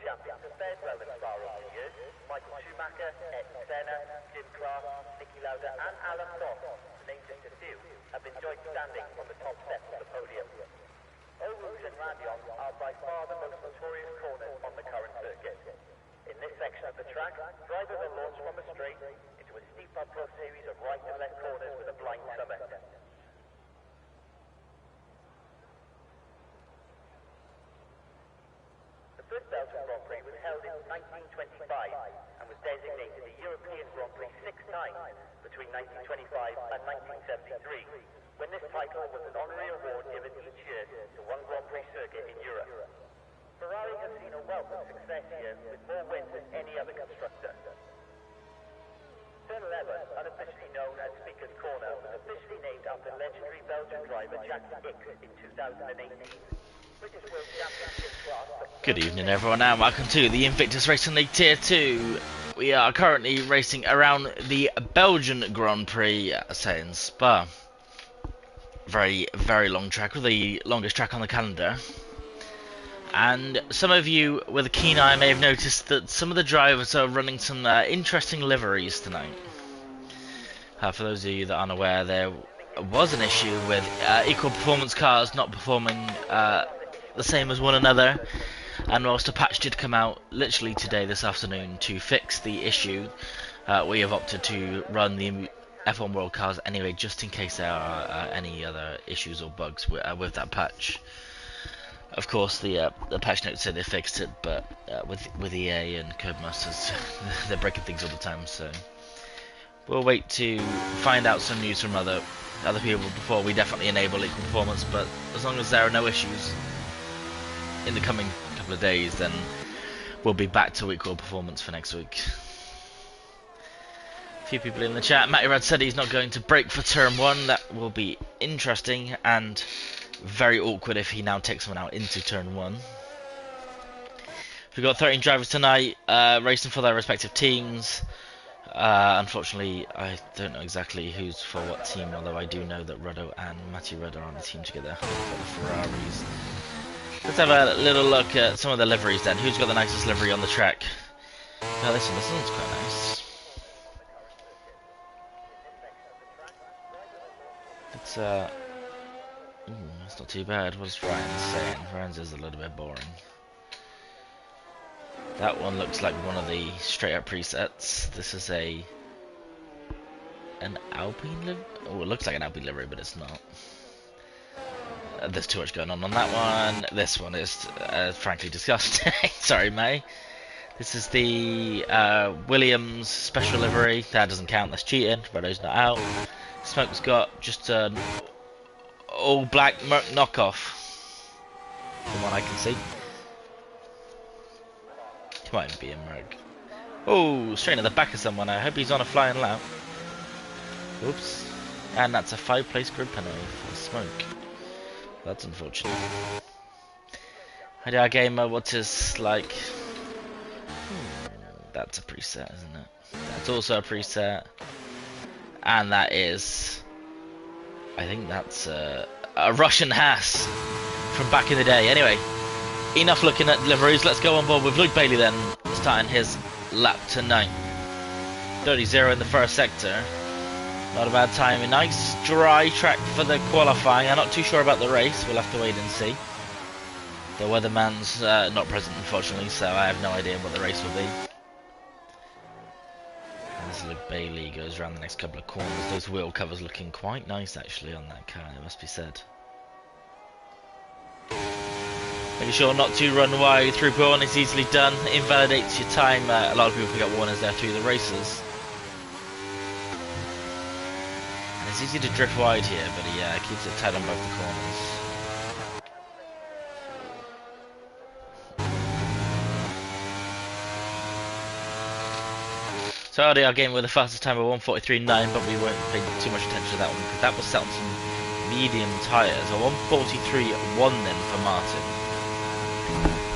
champions have fared well this far over the years. Michael Schumacher, Ed Senna, Jim Clark, Niki Lauda and Alan Prost, to name just a few, have enjoyed standing on the top steps of the podium. Old Routes and Radions are by far the most notorious corners on the current circuit. In this section of the track, drivers are launched from a straight into a steep uphill series of right and left corners with a blind summit. The first Belgian Grand Prix was held in 1925 and was designated the European Grand Prix 6 times between 1925 and 1973, when this title was an honorary award given each year to one Grand Prix circuit in Europe. Ferrari has seen a wealth of success here with more wins than any other constructor. Turn 11, unofficially known as Speaker's Corner, was officially named after legendary Belgian driver Jack Hicks in 2018. Good evening everyone and welcome to the Invictus Racing League Tier 2. We are currently racing around the Belgian Grand Prix set in Spa. Very long track, the longest track on the calendar. And some of you with a keen eye may have noticed that some of the drivers are running some interesting liveries tonight. For those of you that aren't aware, there was an issue with equal performance cars not performing the same as one another, and whilst a patch did come out literally today, this afternoon, to fix the issue, we have opted to run the F1 World cars anyway, just in case there are any other issues or bugs with that patch. Of course, the patch note said they fixed it, but with EA and Codemasters, they're breaking things all the time, so we'll wait to find out some news from other people before we definitely enable equal performance. But as long as there are no issues in the coming couple of days, then we'll be back to equal performance for next week. A few people in the chat. Matty Rudd said he's not going to break for turn 1. That will be interesting and very awkward if he now takes someone out into turn 1. We've got 13 drivers tonight, racing for their respective teams. Unfortunately, I don't know exactly who's for what team, although I do know that Ruddo and Matty Rudd are on the team together for the Ferraris. Let's have a little look at some of the liveries then. Who's got the nicest livery on the track? Oh, this one's quite nice. It's not too bad. What is Ryan's saying? Ryan's is a little bit boring. That one looks like one of the straight up presets. This is an Alpine livery. Oh, it looks like an Alpine livery, but it's not. There's too much going on that one. This one is frankly disgusting. Sorry, May. This is the Williams special livery. That doesn't count. That's cheating. Ruddo's not out. Smoke's got just an all black Merc knockoff, from what I can see. He might be a Merc. Oh, straight at the back of someone. I hope he's on a flying lap. Oops. And that's a 5-place grid penalty for Smoke. That's unfortunate. I do our game mode. What is like? That's a preset, isn't it? That's also a preset. And that is, I think that's a Russian Haas from back in the day. Anyway, enough looking at liveries. Let's go on board with Luke Bailey then, starting his lap tonight. 30-0 in the first sector. Not a bad time. A nice dry track for the qualifying. I'm not too sure about the race. We'll have to wait and see. The weatherman's not present, unfortunately, so I have no idea what the race will be. As Luke Bailey goes around the next couple of corners, those wheel covers looking quite nice actually on that car, it must be said. Making sure not to run wide through P1 is easily done, invalidates your time. A lot of people forget warners there through the races. And it's easy to drift wide here, but he keeps it tight on both the corners. So already our game with the fastest time of 1:43.9, but we weren't paying too much attention to that one because that was set on some medium tyres. A 1:43.1 then for Martin.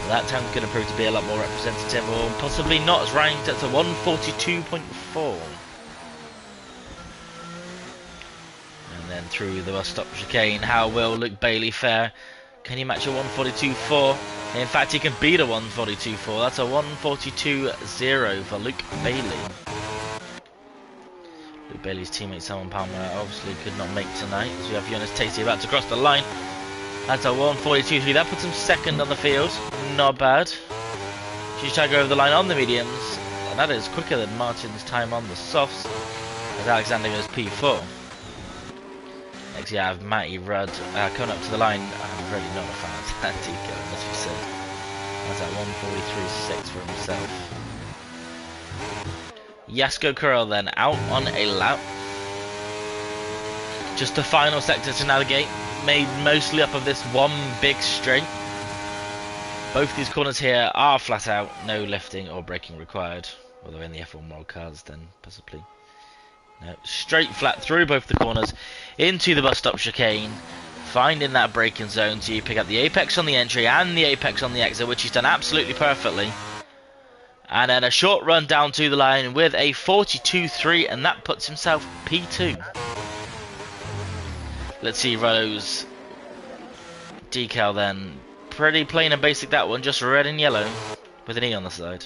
That time's going to prove to be a lot more representative, or possibly not, as Ryan gets a 1:42.4. And then through the bus stop chicane, how will Luke Bailey fare? Can he match a 142.4? In fact, he can beat a 142.4. That's a 142.0 for Luke Bailey. Luke Bailey's teammate Simon Palmer obviously could not make tonight, as we have Jonas Tasty about to cross the line. That's a 142.3. That puts him second on the field. Not bad. Chicago over the line on the mediums. And that is quicker than Martin's time on the softs, as Alexander goes P4. Next you have Matty Rudd coming up to the line. I'm really not a fan of that decal, must be said. That's at 143.6 for himself. Jasko Curl then out on a lap. Just the final sector to navigate, made mostly up of this one big straight. Both these corners here are flat out, no lifting or braking required. Although in the F1 World Cars then possibly. No, straight flat through both the corners into the bus stop chicane, finding that braking zone so you pick up the apex on the entry and the apex on the exit, which he's done absolutely perfectly. And then a short run down to the line with a 42.3, and that puts himself P2. Let's see Rose decal then. Pretty plain and basic that one, just red and yellow with an E on the side.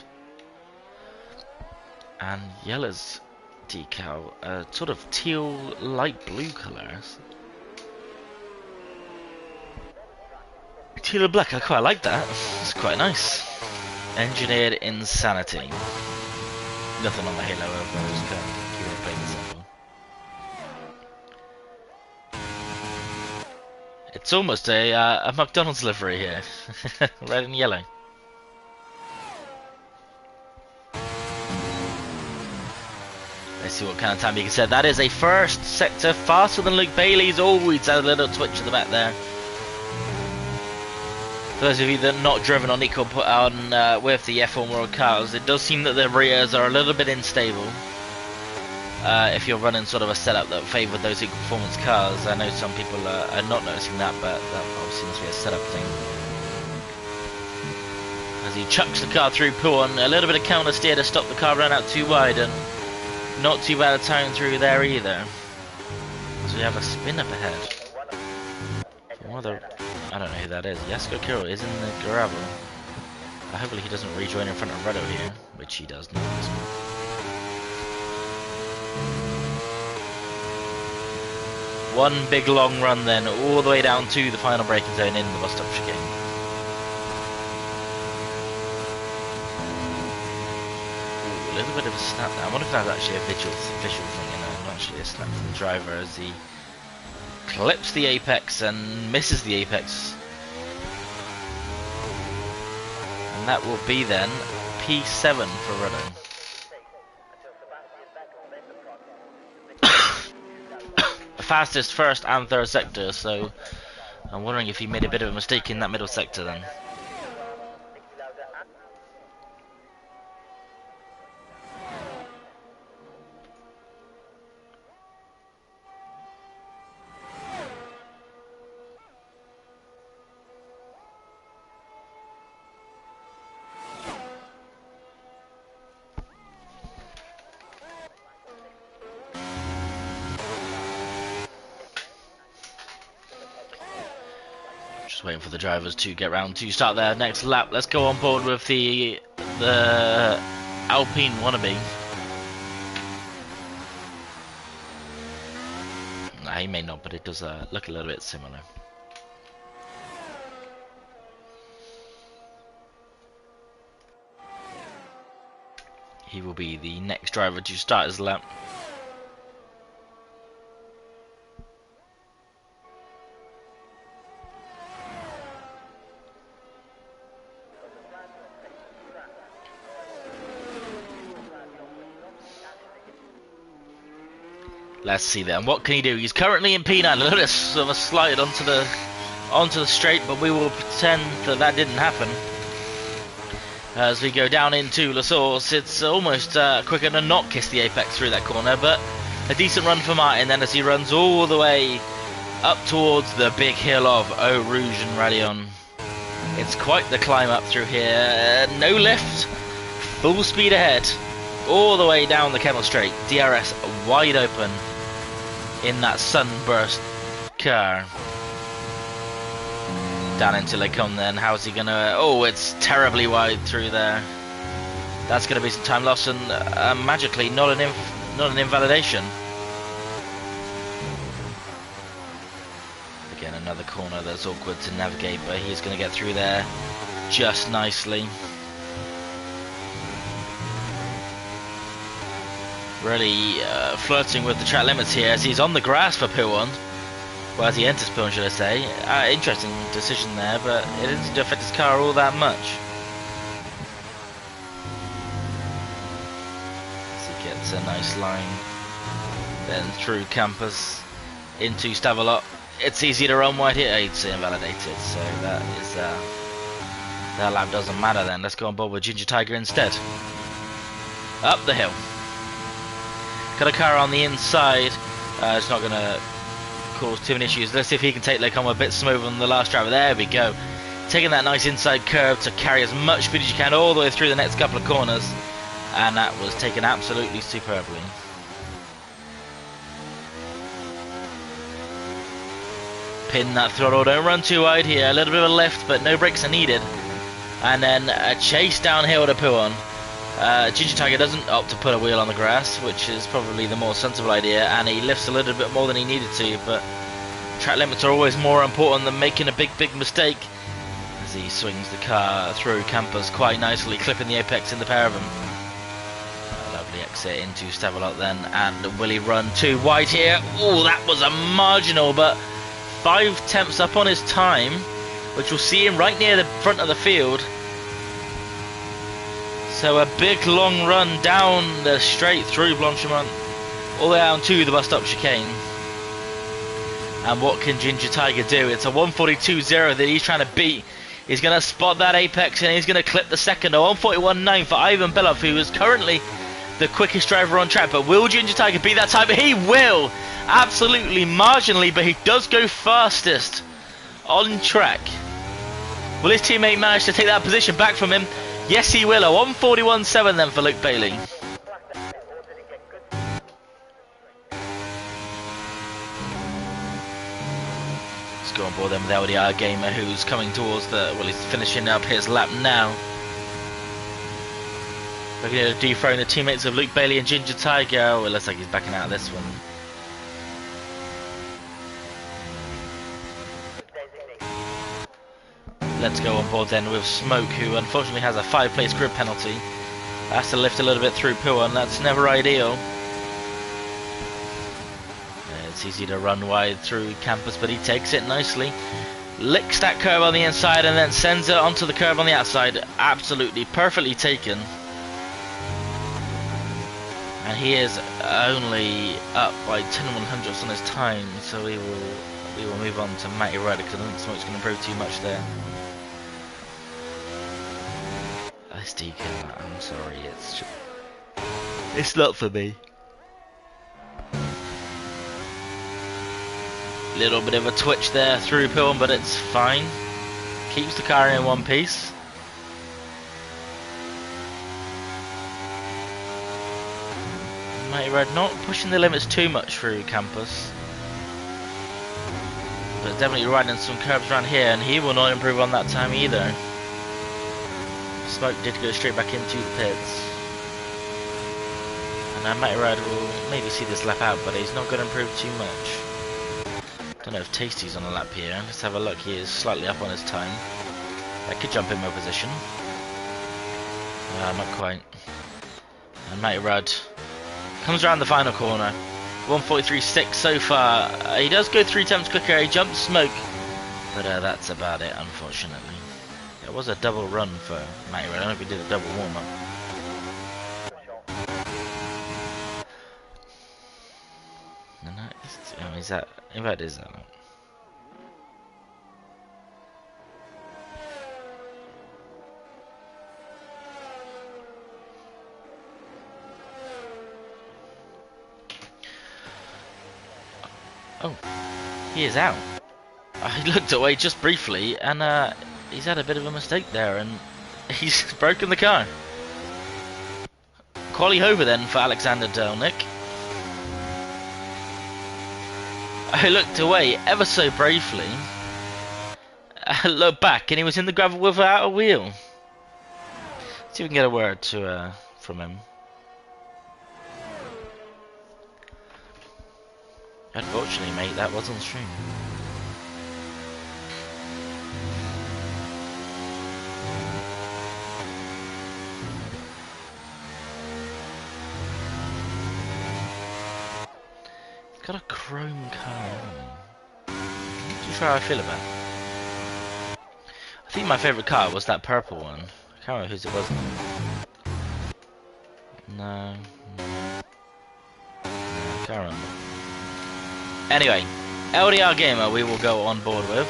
And yellow's decal, sort of teal light blue colours. Teal and black, I quite like that. It's quite nice. Engineered Insanity. Nothing on the halo of those kind. Keep on playing this simple. It's almost a McDonald's livery here. Red and yellow. Let's see what kind of time he can set. That is a first sector faster than Luke Bailey's. Oh, he's had a little twitch at the back there. For those of you that are not driven on equal on with the F1 World Cars, it does seem that the rears are a little bit unstable. If you're running sort of a setup that favoured those equal performance cars, I know some people are not noticing that, but that obviously must be a setup thing. As he chucks the car through Puon, a little bit of counter steer to stop the car run out too wide, and not too bad a time through there either. So we have a spin up ahead. I don't know who that is. Jasko Kiro is in the gravel. Hopefully he doesn't rejoin in front of Redo here, which he does not. One big long run then, all the way down to the final braking zone in the bus stop chicane. Ooh, a little bit of a snap there. I wonder if that's actually a visual thing, and not actually a snap from the driver as he clips the apex and misses the apex. And that will be then P7 for Renault. Fastest first and third sector, so I'm wondering if he made a bit of a mistake in that middle sector then. Just waiting for the drivers to get round to start their next lap. Let's go on board with the Alpine wannabe. Nah, he may not, but it does look a little bit similar. He will be the next driver to start his lap. Let's see then. What can he do? He's currently in P9. A little bit of a slide onto the straight, but we will pretend that didn't happen. As we go down into La Source, it's almost quicker to not kiss the apex through that corner, but a decent run for Martin then as he runs all the way up towards the big hill of Eau Rouge and Radion. It's quite the climb up through here. No lift, full speed ahead, all the way down the Kemmel Straight. DRS wide open in that sunburst car. Down into Lecombe then. How's he gonna... Oh, it's terribly wide through there. That's gonna be some time loss, and magically not an invalidation. Again, another corner that's awkward to navigate, but he's gonna get through there just nicely. Really flirting with the track limits here as he's on the grass for P1. Well, as he enters P1, should I say. Interesting decision there, but it didn't affect his car all that much. As he gets a nice line. Then through Campus into Stavelot. It's easy to run wide here. It's invalidated, so that is that lap doesn't matter then. Let's go on board with Ginger Tiger instead. Up the hill. Got a car on the inside. It's not going to cause too many issues. Let's see if he can take Lecombe a bit smoother than the last driver. There we go. Taking that nice inside curve to carry as much speed as you can all the way through the next couple of corners. And that was taken absolutely superbly. Pin that throttle. Don't run too wide here. A little bit of a lift, but no brakes are needed. And then a chase downhill to P1. Ginger Tiger doesn't opt to put a wheel on the grass, which is probably the more sensible idea, and he lifts a little bit more than he needed to, but track limits are always more important than making a big mistake, as he swings the car through Campus quite nicely, clipping the apex in the pair of them. A lovely exit into Stavelot then, and will he run too wide here? Oh, that was a marginal, but 5 tenths up on his time, which will see him right near the front of the field. So a big long run down the straight through Blanchimont, all the way down to the bus stop chicane. And what can Ginger Tiger do? It's a 142.0 that he's trying to beat. He's going to spot that apex and he's going to clip the second. A 141.9 for Ivan Belov, who is currently the quickest driver on track. But will Ginger Tiger beat that time? He will! Absolutely marginally, but he does go fastest on track. Will his teammate manage to take that position back from him? Yes, he will. A 141.7 then for Luke Bailey. Let's go on board then with LDR Gamer, who's coming towards the... Well, he's finishing up his lap now. Looking to dethrone the teammates of Luke Bailey and Ginger Tiger. Well, it looks like he's backing out of this one. Let's go on board then with Smoke, who unfortunately has a 5-place grid penalty. Has to lift a little bit through P1, that's never ideal. It's easy to run wide through Campus, but he takes it nicely. Licks that curve on the inside and then sends it onto the curve on the outside. Absolutely perfectly taken. And he is only up by 10/100ths on his time, so we will move on to Matty Ryder, because I don't think Smoke's going to improve too much there. Deacon, I'm sorry, it's not for me. Little bit of a twitch there through P1, but it's fine. Keeps the car in one piece. Mighty Red not pushing the limits too much through Campus, but definitely riding some curves around here, and he will not improve on that time either. Smoke did go straight back into the pits. And Matty Rad will maybe see this lap out, but he's not going to improve too much. Don't know if Tasty's on the lap here. Let's have a look. He is slightly up on his time. That could jump him a position. Not quite. And Matty Rad comes around the final corner. 143.6 so far. He does go 3 times quicker. He jumps Smoke. But that's about it, unfortunately. It was a double run for Matty Red. I don't know if he did a double warm-up. No, is that... In fact, is that... Oh, he is out. I looked away just briefly, and he's had a bit of a mistake there, and he's broken the car. Quali over then for Alexander Delnick. I looked away ever so briefly, looked back and he was in the gravel without a wheel. Let's see if we can get a word from him. Unfortunately, mate, that was on stream. He's got a chrome car. Not too sure how I feel about it. I think my favourite car was that purple one. I can't remember whose it was. No. I can't remember. Anyway, LDR Gamer we will go on board with.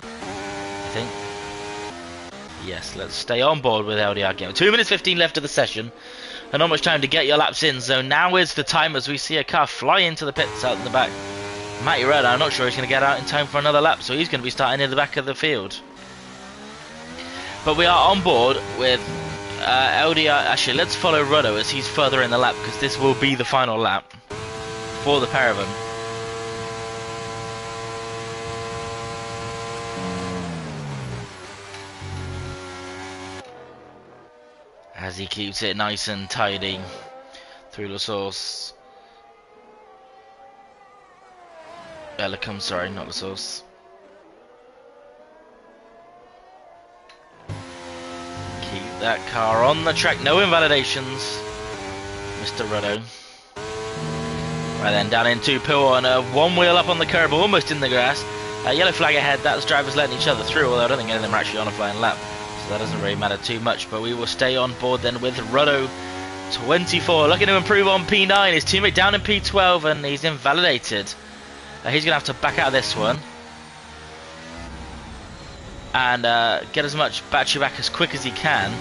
I think. Yes, let's stay on board with LDR Gamer. 2 minutes 15 left of the session. And not much time to get your laps in. So now is the time as we see a car fly into the pits out in the back. Matty Red, I'm not sure he's going to get out in time for another lap. So he's going to be starting in the back of the field. But we are on board with LDR. Actually, let's follow Ruddo as he's further in the lap. Because this will be the final lap for the pair of them. As he keeps it nice and tidy through the source. Elicum, sorry, not the source. Keep that car on the track, no invalidations, Mr. Ruddo. Right then, down into Pill on one wheel up on the curb, almost in the grass. Yellow flag ahead, that's drivers letting each other through, although I don't think any of them are actually on a flying lap. So that doesn't really matter too much, but we will stay on board then with Ruddo 24, looking to improve on P9, his teammate down in P12 and he's invalidated. He's going to have to back out of this one and get as much battery back as quick as he can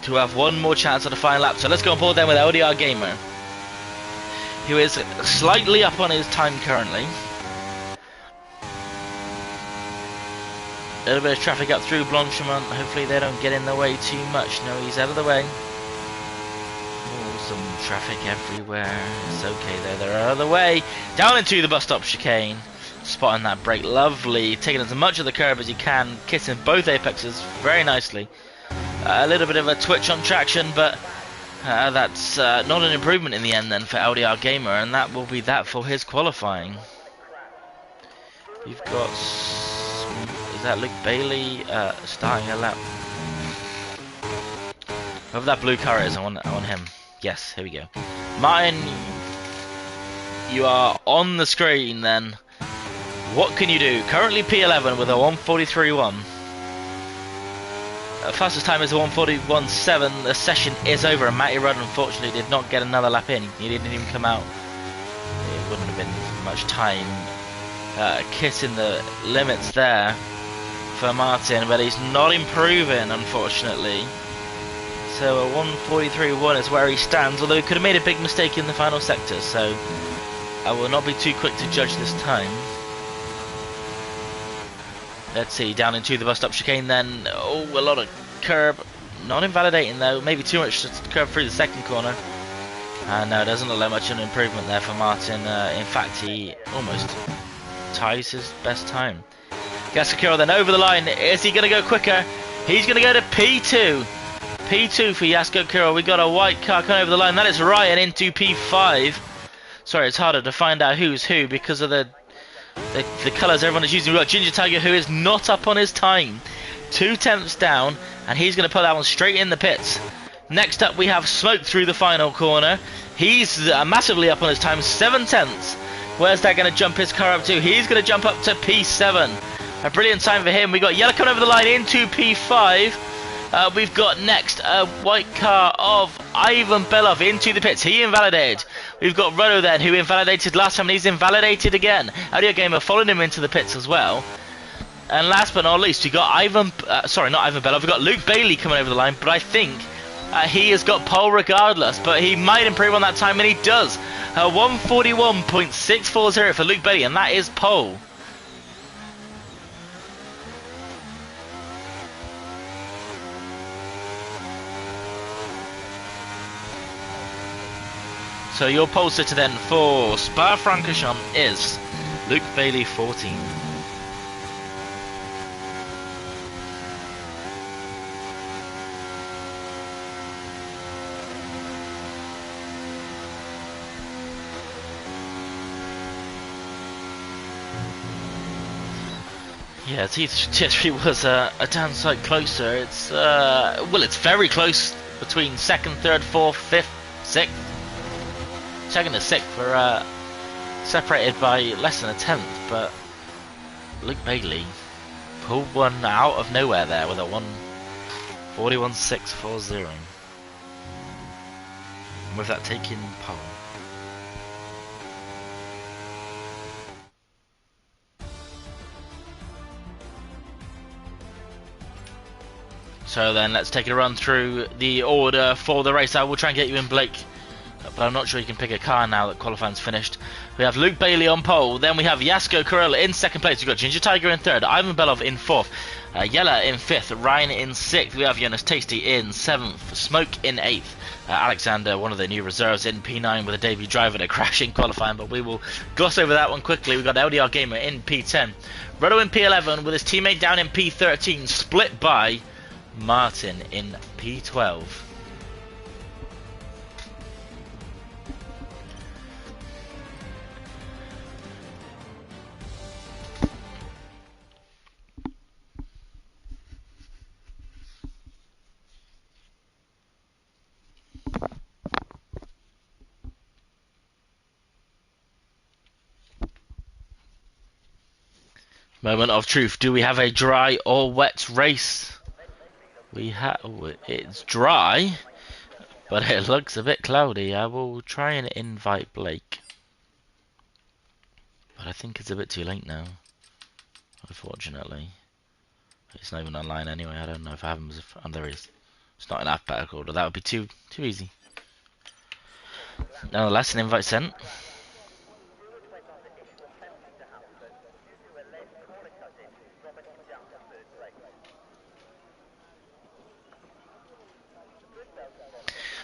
to have one more chance at the final lap. So let's go on board then with LDR Gamer, who is slightly up on his time currently. A little bit of traffic up through Blanchemont. Hopefully they don't get in the way too much. No, he's out of the way. Oh, some traffic everywhere. It's okay though, they're out of the way. Down into the bus stop chicane. Spotting that brake, lovely. Taking as much of the curb as you can. Kissing both apexes very nicely. A little bit of a twitch on traction, but that's not an improvement in the end then for LDR Gamer, and that will be that for his qualifying. We've got... Is that Luke Bailey starting a lap? Whoever that blue car is, I want him. Yes, here we go. Martin, you are on the screen then. What can you do? Currently P11 with a 1:43.1. Fastest time is a 1:41.7. The session is over and Matty Rudd unfortunately did not get another lap in. He didn't even come out. It wouldn't have been much time. Kissing the limits there for Martin, but he's not improving unfortunately. So a 1:43.1 is where he stands, although he could have made a big mistake in the final sector, so I will not be too quick to judge this time. Let's see, down into the bus stop chicane then. Oh, a lot of curb. Not invalidating though, maybe too much to curb through the second corner. And no, doesn't look like much of an improvement there for Martin. In fact, he almost ties his best time. Gasakiro then over the line. Is he going to go quicker? He's going to go to P2. P2 for Yasko Kuro. We got a white car coming over the line. That is Ryan into P5. Sorry, it's harder to find out who's who because of the colours everyone is using. We've got Ginger Tiger, who is not up on his time. 2 tenths down, and he's going to put that one straight in the pits. Next up, we have Smoke through the final corner. He's massively up on his time, 7 tenths. Where's that going to jump his car up to? He's going to jump up to P7. A brilliant time for him. We got Yellow coming over the line into P5. We've got next a white car of Ivan Belov into the pits. He invalidated. We've got Ruddo then, who invalidated last time, and he's invalidated again. Audio Gamer followed him into the pits as well. And last but not least, we got not Ivan Belov, we've got Luke Bailey coming over the line, but I think he has got pole regardless, but he might improve on that time, and he does. 1:41.640 for Luke Bailey, and that is pole. So your pole sitter then for Spa-Francorchamps is Luke Bailey 14. Yeah, Tier 3 was a downside closer. It's well, it's very close between second, third, fourth, fifth, sixth. Second and sixth were separated by less than a tenth, but Luke Bailey pulled one out of nowhere there with a 1:41.640. And with that taking pole. So then let's take a run through the order for the race. I will try and get you in, Blake, but I'm not sure you can pick a car now that qualifying's finished. We have Luke Bailey on pole, then we have Jasko Corella in second place, we've got Ginger Tiger in third, Ivan Belov in fourth, Yella in fifth, Ryan in sixth, we have Jonas Tasty in seventh, Smoke in eighth, Alexander, one of the new reserves, in P9 with a debut driver to crash in qualifying, but we will gloss over that one quickly. We've got LDR Gamer in P10, Rodo in P11 with his teammate down in P13, split by Martin in P12. Moment of truth. Do we have a dry or wet race? We have. It's dry, but it looks a bit cloudy. I will try and invite Blake, but I think it's a bit too late now. Unfortunately, it's not even online anyway. I don't know if I have him. And there he is. It's not in alphabetical order. That would be too easy. Nonetheless, an invite sent.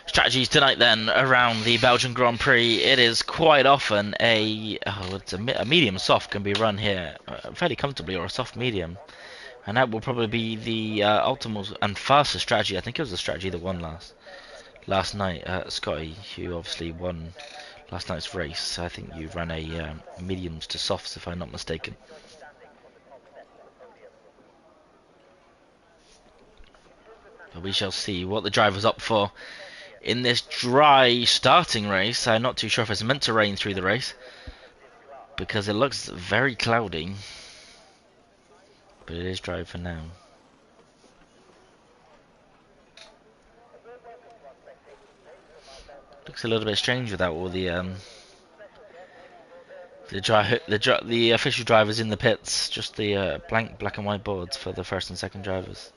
Strategies tonight then around the Belgian Grand Prix. It is quite often a medium soft can be run here fairly comfortably, or a soft medium, and that will probably be the ultimate and fastest strategy. I think it was the strategy that won last night. Scotty, who obviously won last night's race, I think you ran a mediums to softs if I'm not mistaken. But we shall see what the driver's up for in this dry starting race. I'm not too sure if it's meant to rain through the race, because it looks very cloudy, but it is dry for now. Looks a little bit strange without all the official drivers in the pits, just the blank black and white boards for the first and second drivers.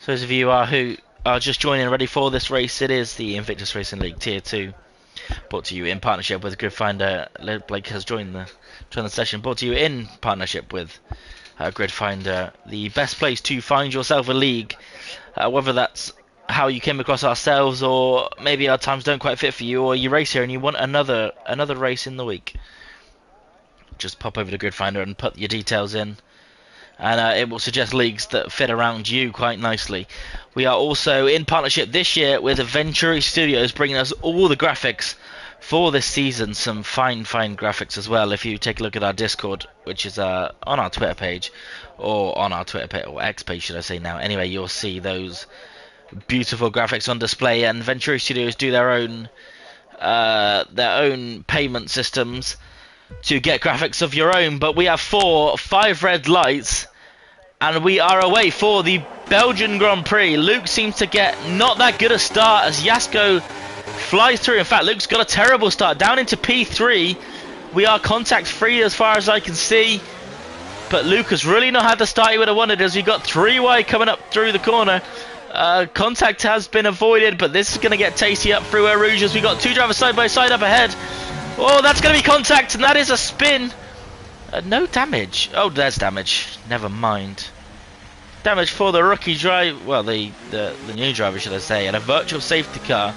So those of you who are just joining ready for this race, it is the Invictus Racing League Tier 2, brought to you in partnership with Gridfinder. Blake has joined the session, brought to you in partnership with Gridfinder, the best place to find yourself a league, whether that's how you came across ourselves, or maybe our times don't quite fit for you, or you race here and you want another race in the week. Just pop over to Gridfinder and put your details in, and it will suggest leagues that fit around you quite nicely. We are also in partnership this year with Venturi Studios, bringing us all the graphics for this season. Some fine graphics as well. If you take a look at our Discord, which is on our Twitter page, or on our Twitter page, or X page should I say now. Anyway, you'll see those beautiful graphics on display, and Venturi Studios do their own payment systems to get graphics of your own. But we have 5 red lights, and we are away for the Belgian Grand Prix. Luke seems to get not that good a start as Jasko flies through. In fact, Luke's got a terrible start, down into P3. We are contact free as far as I can see, but Luke has really not had the start he would have wanted, as we got 3 wide coming up through the corner. Contact has been avoided, but this is going to get tasty up through Eau Rouge as we got 2 drivers side by side up ahead. Oh, that's going to be contact, and that is a spin. No damage. Oh, there's damage. Never mind. Damage for the rookie driver. Well, the new driver, should I say, and a virtual safety car.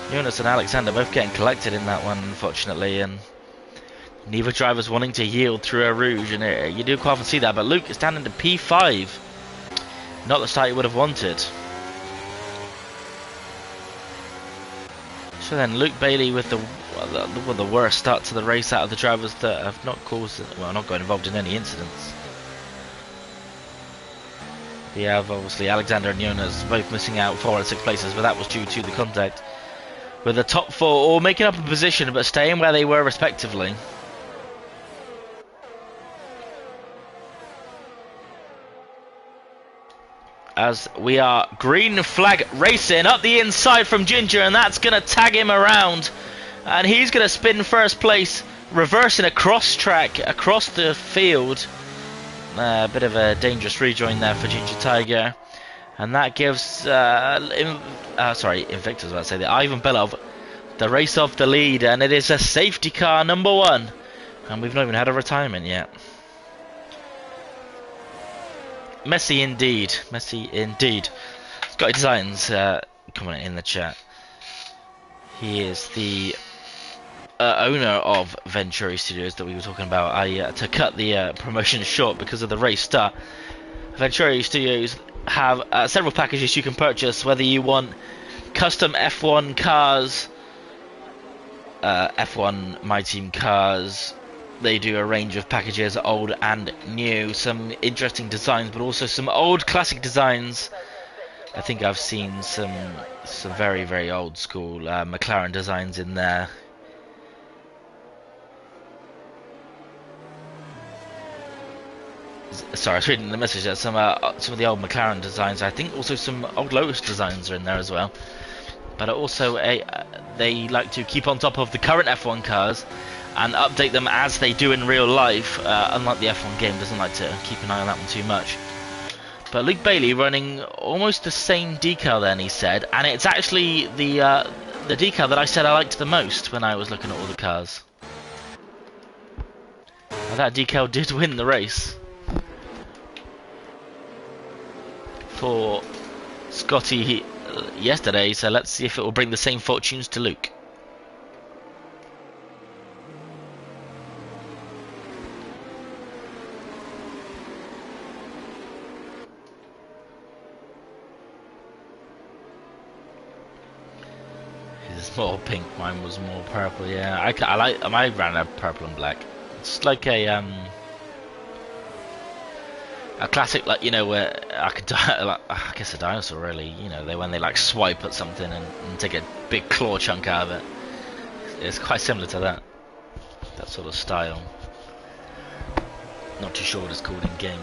Jonas and Alexander both getting collected in that one, unfortunately, and neither driver's wanting to yield through Eau Rouge, and you do quite often see that. But Luke is down into P5. Not the start he would have wanted. So then Luke Bailey with the worst start to the race out of the drivers that have not caused, well, not got involved in any incidents. We have obviously Alexander and Jonas both missing out 4 and 6 places, but that was due to the contact. With the top 4 all making up a position but staying where they were respectively. As we are green flag racing up the inside from Ginger, and that's going to tag him around. And he's going to spin first place, reversing across track, across the field. A bit of a dangerous rejoin there for Ginger Tiger. And that gives, Invictus, I say, the Ivan Belov, the race off the lead. And it is a safety car number 1. And we've not even had a retirement yet. Messy indeed. Messy indeed. Scotty Designs coming in the chat. He is the owner of Venturi Studios that we were talking about. To cut the promotion short because of the race start, Venturi Studios have several packages you can purchase, whether you want custom F1 cars, F1 My Team cars. They do a range of packages, old and new, some interesting designs, but also some old classic designs. I think I've seen some very, very old school McLaren designs in there. Sorry, I was reading the message there. Some of the old McLaren designs. I think also some old Lotus designs are in there as well. But also they like to keep on top of the current F1 cars and update them as they do in real life, unlike the F1 game, doesn't like to keep an eye on that one too much. But Luke Bailey running almost the same decal then, he said, and it's actually the decal that I said I liked the most when I was looking at all the cars. And that decal did win the race for Scotty yesterday, so let's see if it will bring the same fortunes to Luke. More pink, mine was more purple. Yeah, I ran a purple and black. It's like a classic, like, you know, where I guess a dinosaur really. You know, when they like swipe at something and take a big claw chunk out of it. It's quite similar to that sort of style. Not too sure what it's called in game.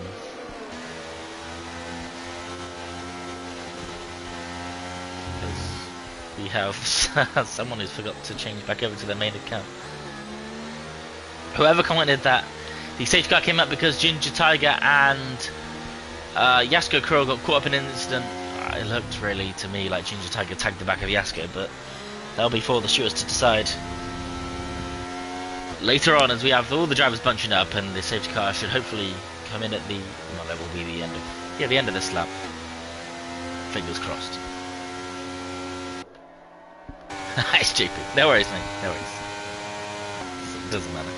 We have someone who's forgot to change back over to their main account. Whoever commented that the safety car came up because Ginger Tiger and Yasko Crow got caught up in an incident. It looked really to me like Ginger Tiger tagged the back of Yasko, but that'll be for the shooters to decide. Later on, as we have all the drivers bunching up, and the safety car should hopefully come in at the, well, that will be the end of, the end of this lap. Fingers crossed. It's stupid. No worries, mate. No worries. It doesn't matter.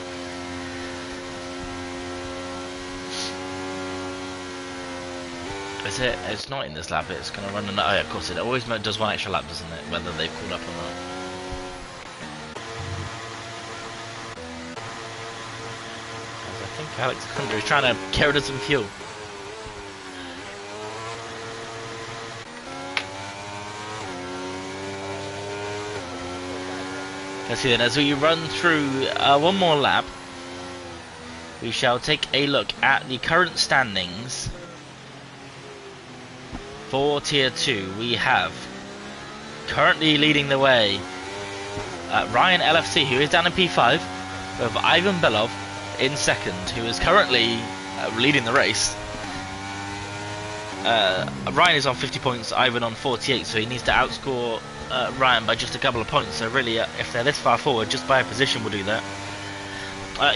Is it? It's not in this lap. It's going to run another. Oh, yeah, of course it always does one extra lap, doesn't it? Whether they've called up or not. I think Alexander is trying to carry to some fuel. Let's see then, as we run through one more lap, we shall take a look at the current standings for Tier 2. We have currently leading the way Ryan LFC, who is down in P5, with Ivan Belov in second, who is currently leading the race. Ryan is on 50 points, Ivan on 48, so he needs to outscore Ryan by just a couple of points. So really, if they're this far forward, just by a position will do that.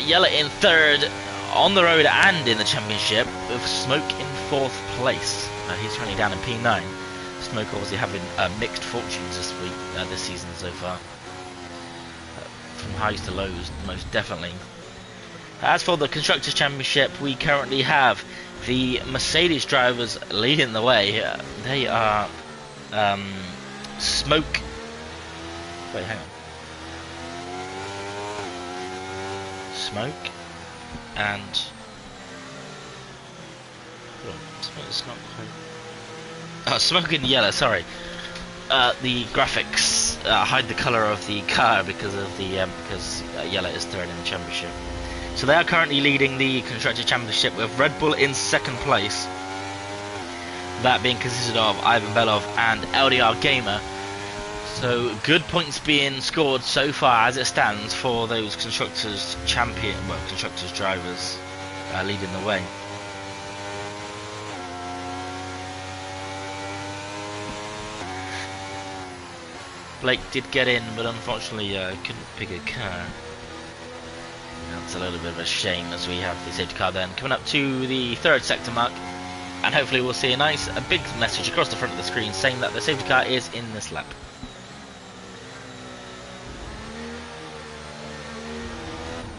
Yella in third on the road and in the championship, with Smoke in fourth place. He's currently down in P9. Smoke obviously having mixed fortunes this season so far. From highs to lows, most definitely. As for the Constructors' Championship, we currently have the Mercedes drivers leading the way. They are Smoke, Wait, hang on. Smoke and smoke's not quite. Oh, smoke and yellow. Sorry. The graphics hide the colour of the car because of the yellow is third in the championship. So they are currently leading the constructor championship with Red Bull in second place. That being consisted of Ivan Belov and LDR Gamer. So good points being scored so far as it stands for those constructors constructors drivers leading the way. Blake did get in, but unfortunately couldn't pick a car. That's a little bit of a shame, as we have the safety car then coming up to the third sector mark, and hopefully we'll see a big message across the front of the screen saying that the safety car is in this lap.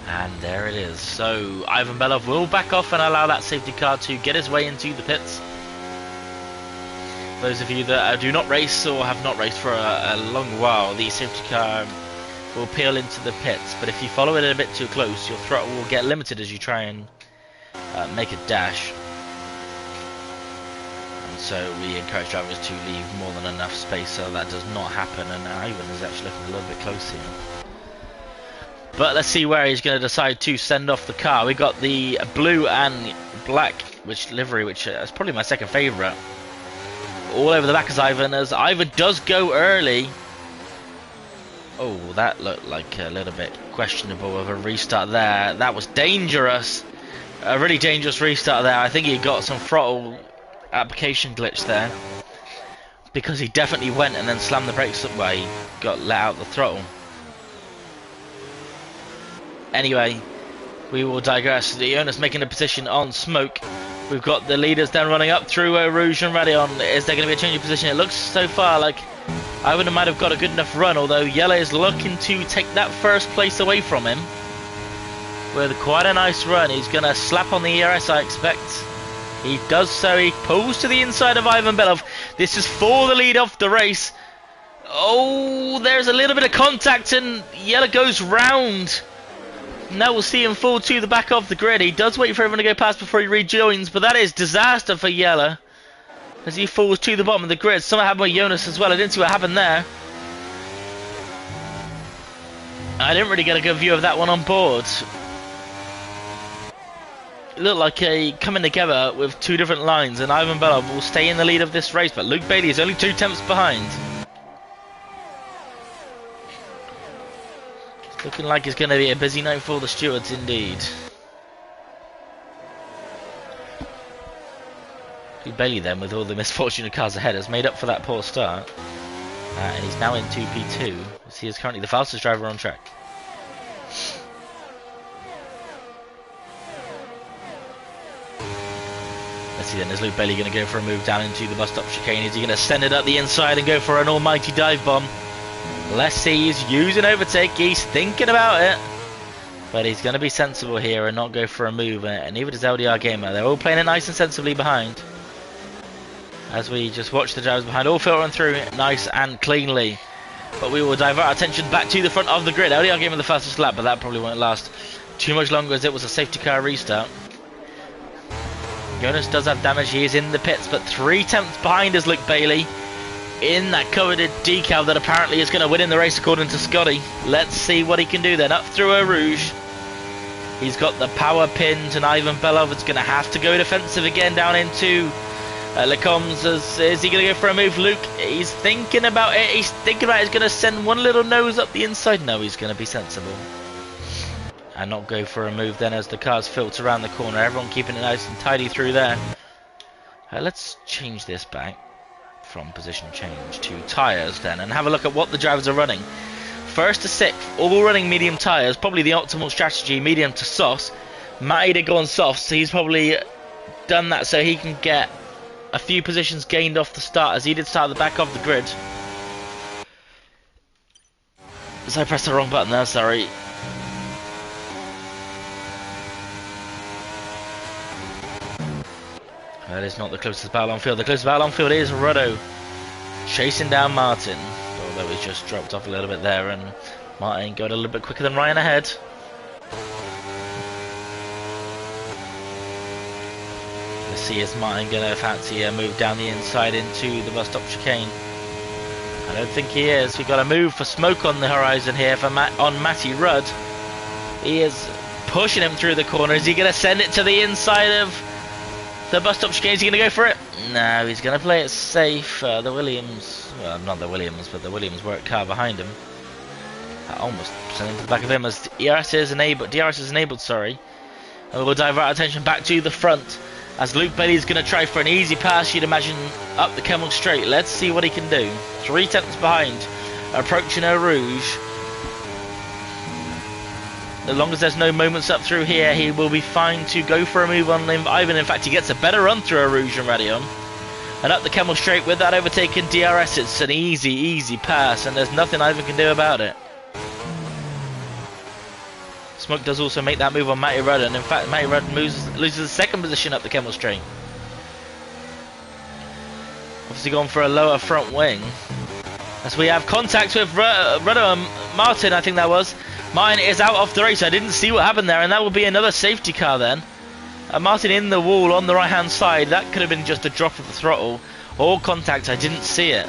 And there it is. So Ivan Belov will back off and allow that safety car to get his way into the pits. Those of you that do not race or have not raced for a long while, the safety car will peel into the pits, but if you follow it a bit too close, your throttle will get limited as you try and make a dash. And so we encourage drivers to leave more than enough space so that does not happen, and Ivan is actually looking a little bit close here. But let's see where he's going to decide to send off the car. We got the blue and black livery, which is probably my second favourite. All over the back as Ivan does go early. Oh, that looked like a little bit questionable of a restart there. That was dangerous. A really dangerous restart there. I think he got some throttle application glitch there, because he definitely went and then slammed the brakes up where he got let out the throttle. Anyway, we will digress. The owner's making a position on Smoke. We've got the leaders then running up through Rouge and Radion. Is there going to be a change of position? It looks so far like Ivan might have got a good enough run, although Yellow is looking to take that first place away from him with quite a nice run. He's going to slap on the ERS, I expect. He does so. He pulls to the inside of Ivan Belov. This is for the lead off the race. Oh, there's a little bit of contact and Yellow goes round. Now we'll see him fall to the back of the grid. He does wait for everyone to go past before he rejoins, but that is disaster for Yellow as he falls to the bottom of the grid. Something happened with Jonas as well. I didn't see what happened there. I didn't really get a good view of that one on board. It looked like a coming together with two different lines, and Ivan Belov will stay in the lead of this race, but Luke Bailey is only 2 tenths behind. Looking like it's going to be a busy night for the stewards indeed. Bailey then, with all the misfortune of cars ahead, has made up for that poor start. And he's now into P2, as he is currently the fastest driver on track. Let's see then, is Luke Bailey going to go for a move down into the bus stop chicane? Is he going to send it up the inside and go for an almighty dive bomb? Let's see, he's using overtake, he's thinking about it. But he's going to be sensible here and not go for a move, and neither does LDR Gamer. They're all playing it nice and sensibly behind. As we just watch the drivers behind all filtering through nice and cleanly. But we will divert our attention back to the front of the grid. LDR Gamer the fastest lap, but that probably won't last too much longer as it was a safety car restart. Jonas does have damage, he is in the pits, but 3 tenths behind is Luke Bailey in that coveted decal that apparently is going to win in the race according to Scotty. Let's see what he can do then. Up through Eau Rouge. He's got the power pinned, and Ivan Belov is going to have to go defensive again down into Lecombs. Is he going to go for a move? Luke, he's thinking about it. He's going to send one little nose up the inside. No, he's going to be sensible and not go for a move then as the cars filter around the corner. Everyone keeping it nice and tidy through there. Let's change this back from position change to tyres then and have a look at what the drivers are running. First to 6th, all running medium tyres, probably the optimal strategy, medium to softs. Matty did go on softs, so he's probably done that so he can get a few positions gained off the start, as he did start at the back of the grid. So I pressed the wrong button there, sorry. That is not the closest battle on field. The closest battle on field is Ruddo chasing down Martin. But although he's just dropped off a little bit there, and Martin going a little bit quicker than Ryan ahead. Let's see, is Martin going to fancy a move down the inside into the bus stop chicane? I don't think he is. We've got a move for smoke on the horizon here for Matty Rudd. He is pushing him through the corner. Is he going to send it to the inside of the bus stop chicane? Is he going to go for it? No, he's going to play it safe. The Williams, well, not the Williams, but the Williams work car behind him. Almost sent into the back of him as DRS is enabled, sorry. And we'll divert our attention back to the front as Luke Bailey's going to try for an easy pass, you'd imagine, up the Kemmel Straight. Let's see what he can do. 3 tenths behind, approaching Eau Rouge. As long as there's no moments up through here, he will be fine to go for a move on Ivan. In fact, he gets a better run through Eau Rouge and Radion. And up the Kemmel Straight with that overtaken DRS. It's an easy pass, and there's nothing Ivan can do about it. Smoke does also make that move on Matty Rudd, and in fact Matty Rudd loses the second position up the Kemmel Straight. Obviously gone for a lower front wing. As we have contact with Rudd and Martin, I think that was. Martin is out off the race. I didn't see what happened there, and that will be another safety car then. Martin in the wall on the right hand side. That could have been just a drop of the throttle or contact. I didn't see it.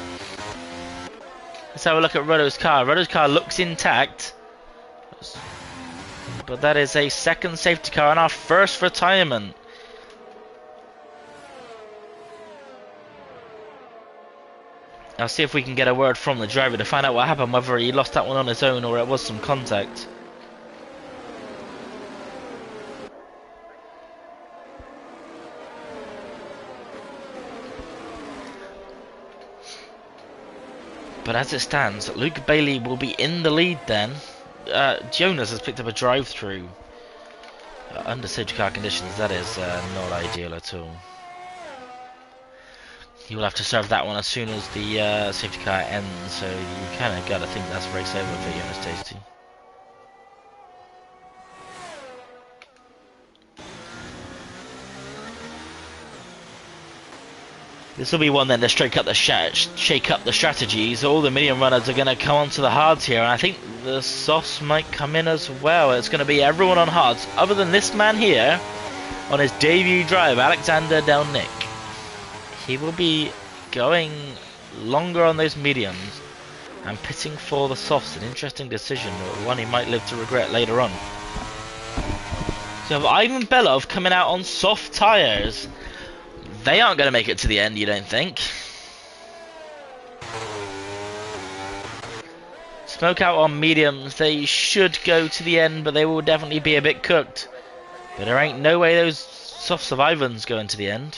Let's have a look at Ruddo's car. Ruddo's car looks intact. But that is a second safety car and our first retirement. I'll see if we can get a word from the driver to find out what happened, whether he lost that one on his own or it was some contact. But as it stands, Luke Bailey will be in the lead then. Jonas has picked up a drive-through. Under safety car conditions, that is not ideal at all. He will have to serve that one as soon as the safety car ends, so you kind of got to think that's race over for Jonas Tasty. This will be one then to shake up the strategies. All the medium runners are going to come onto the hards here, and I think the softs might come in as well. It's going to be everyone on hards, other than this man here on his debut drive, Alexander Delnick. He will be going longer on those mediums and pitting for the softs. An interesting decision, one he might live to regret later on. So we have Ivan Belov coming out on soft tyres. They aren't going to make it to the end, you don't think? Smoke out on mediums. They should go to the end, but they will definitely be a bit cooked. But there ain't no way those softs of Ivan's going to the end.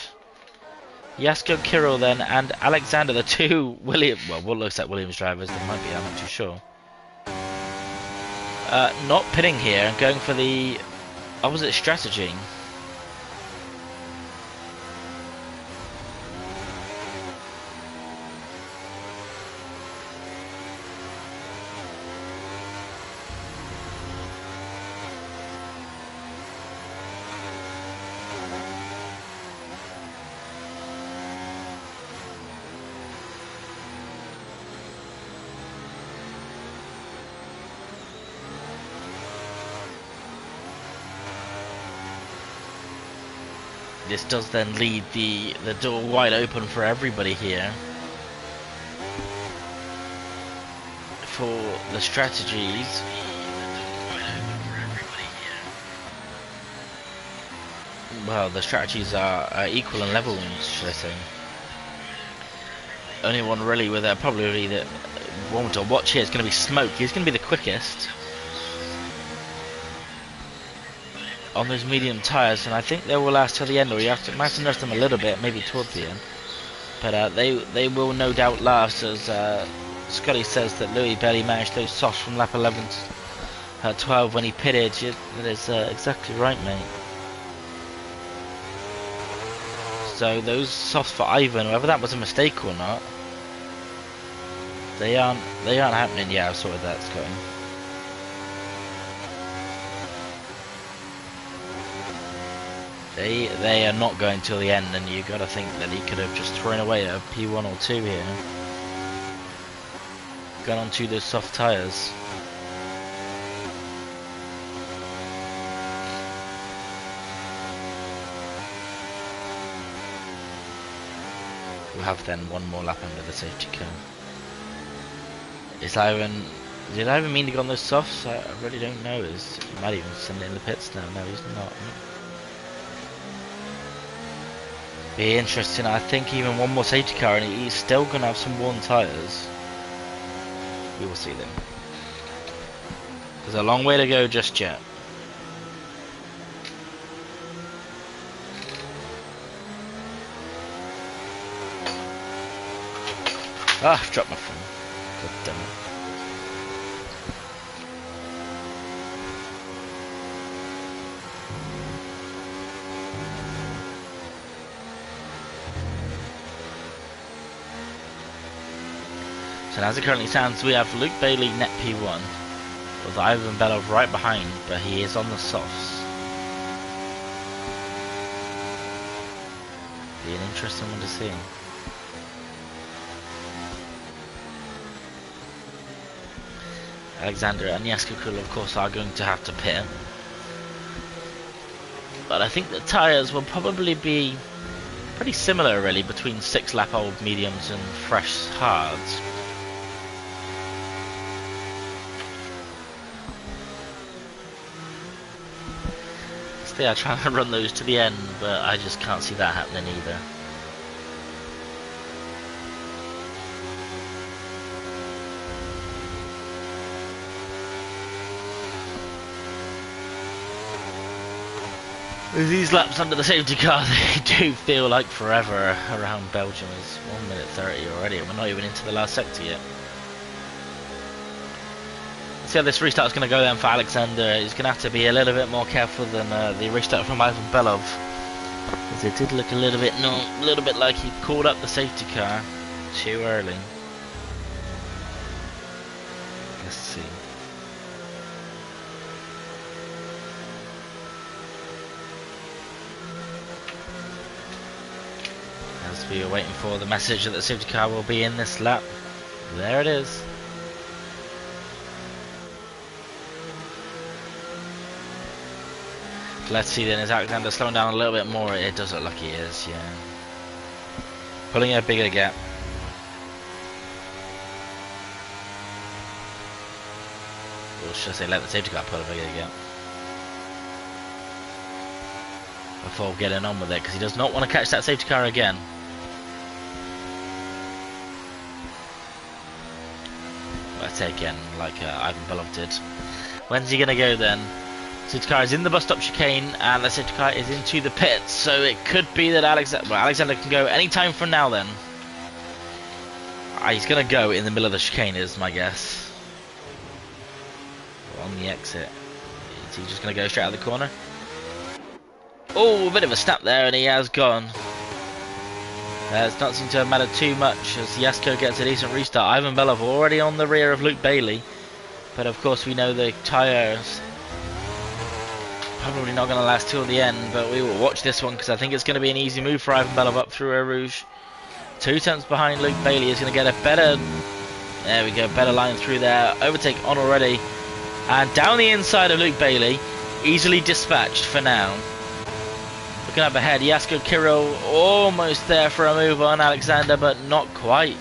Yasko Kirill then and Alexander, the two what looks like Williams drivers. They might be, I'm not too sure. Not pitting here, going for the opposite strategy. This does then lead the door wide open for everybody here. For the strategies. Well, the strategies are equal and level, should I say. Only one really with probably the one to watch here is going to be Smoke. He's going to be the quickest on those medium tyres, and I think they will last till the end, or you might have to nurse them a little bit, maybe towards the end. But they will no doubt last, as Scotty says that Louis Bailey managed those softs from lap 11 to 12 when he pitted. That is exactly right, mate. So those softs for Ivan, whether that was a mistake or not, they aren't happening. Yeah, I've sorted that, Scotty. They are not going till the end, and you got to think that he could have just thrown away a P1 or 2 here. gone onto those soft tyres. We'll have then one more lap under the safety car. Did Ivan mean to go on those softs? I really don't know. He might even send it in the pits now. No, he's not. Be interesting. I think even one more safety car and he's still going to have some worn tyres. We will see then. There's a long way to go just yet. Ah, I've dropped my phone. God damn it. So as it currently stands, we have Luke Bailey net P1 with Ivan Belov right behind, but he is on the softs. Be an interesting one to see. Alexander and Jasko Kul, of course, are going to have to pit. But I think the tyres will probably be pretty similar, really, between 6-lap old mediums and fresh hards. So they are trying to run those to the end, but I just can't see that happening either. These laps under the safety car, they do feel like forever around Belgium. It's 1 minute 30 already, and we're not even into the last sector yet. Let's see how this restart is going to go then for Alexander. He's going to have to be a little bit more careful than the restart from Ivan Belov, as it did look a little bit like he called up the safety car too early. Let's see. As we are waiting for the message that the safety car will be in this lap. There it is. Let's see then, is Alexander slowing down a little bit more? It does look like he is, yeah. Pulling a bigger gap. Or should I say let the safety car pull a bigger gap before getting on with it, because he does not want to catch that safety car again. Let's say again, like Ivan Belov did. When's he going to go then? Safety car is in the bus stop chicane, and the safety car is into the pits, so it could be that Alexander can go any time from now then. He's going to go in the middle of the chicane is my guess. On the exit. Is he just going to go straight out of the corner? Oh, a bit of a snap there, and he has gone. It's not seemed to have mattered too much as Jasko gets a decent restart. Ivan Belov already on the rear of Luke Bailey, but of course we know the tyres probably not going to last till the end, but we will watch this one because I think it's going to be an easy move for Ivan Belov up through Eau Rouge. 2 tenths behind Luke Bailey is going to get a better, there we go, better line through there. Overtake on already, and down the inside of Luke Bailey, easily dispatched for now. Looking up ahead, Jasko Kirill almost there for a move on Alexander, but not quite.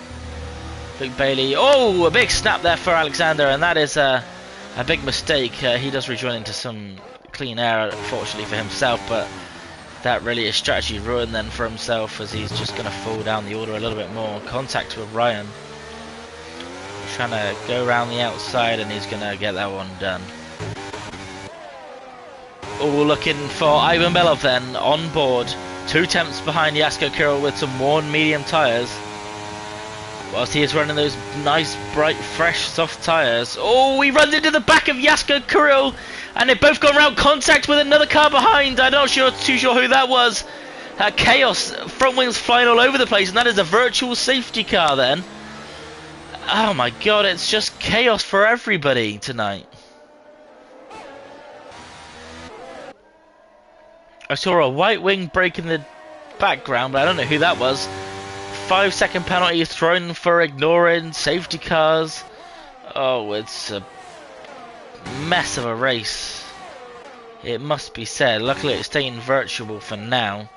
Luke Bailey, oh, a big snap there for Alexander, and that is a big mistake. He does rejoin into some clean air, fortunately for himself, but that really is strategy ruin then for himself, as he's just going to fall down the order a little bit more. Contact with Ryan. Trying to go around the outside, and he's going to get that one done. Oh, looking for Ivan Belov then on board. 2 tenths behind Jasko Kirill with some worn medium tyres, whilst he is running those nice, bright, fresh, soft tyres. Oh, he runs into the back of Jasko Kirill, and they've both gone around contact with another car behind. I'm not too sure who that was. Chaos, front wings flying all over the place, and that is a virtual safety car then. Oh my god, it's just chaos for everybody tonight. I saw a white wing break in the background, but I don't know who that was. 5-second penalty thrown for ignoring safety cars. Oh, it's a mess of a race, it must be said. Luckily it's staying virtual for now.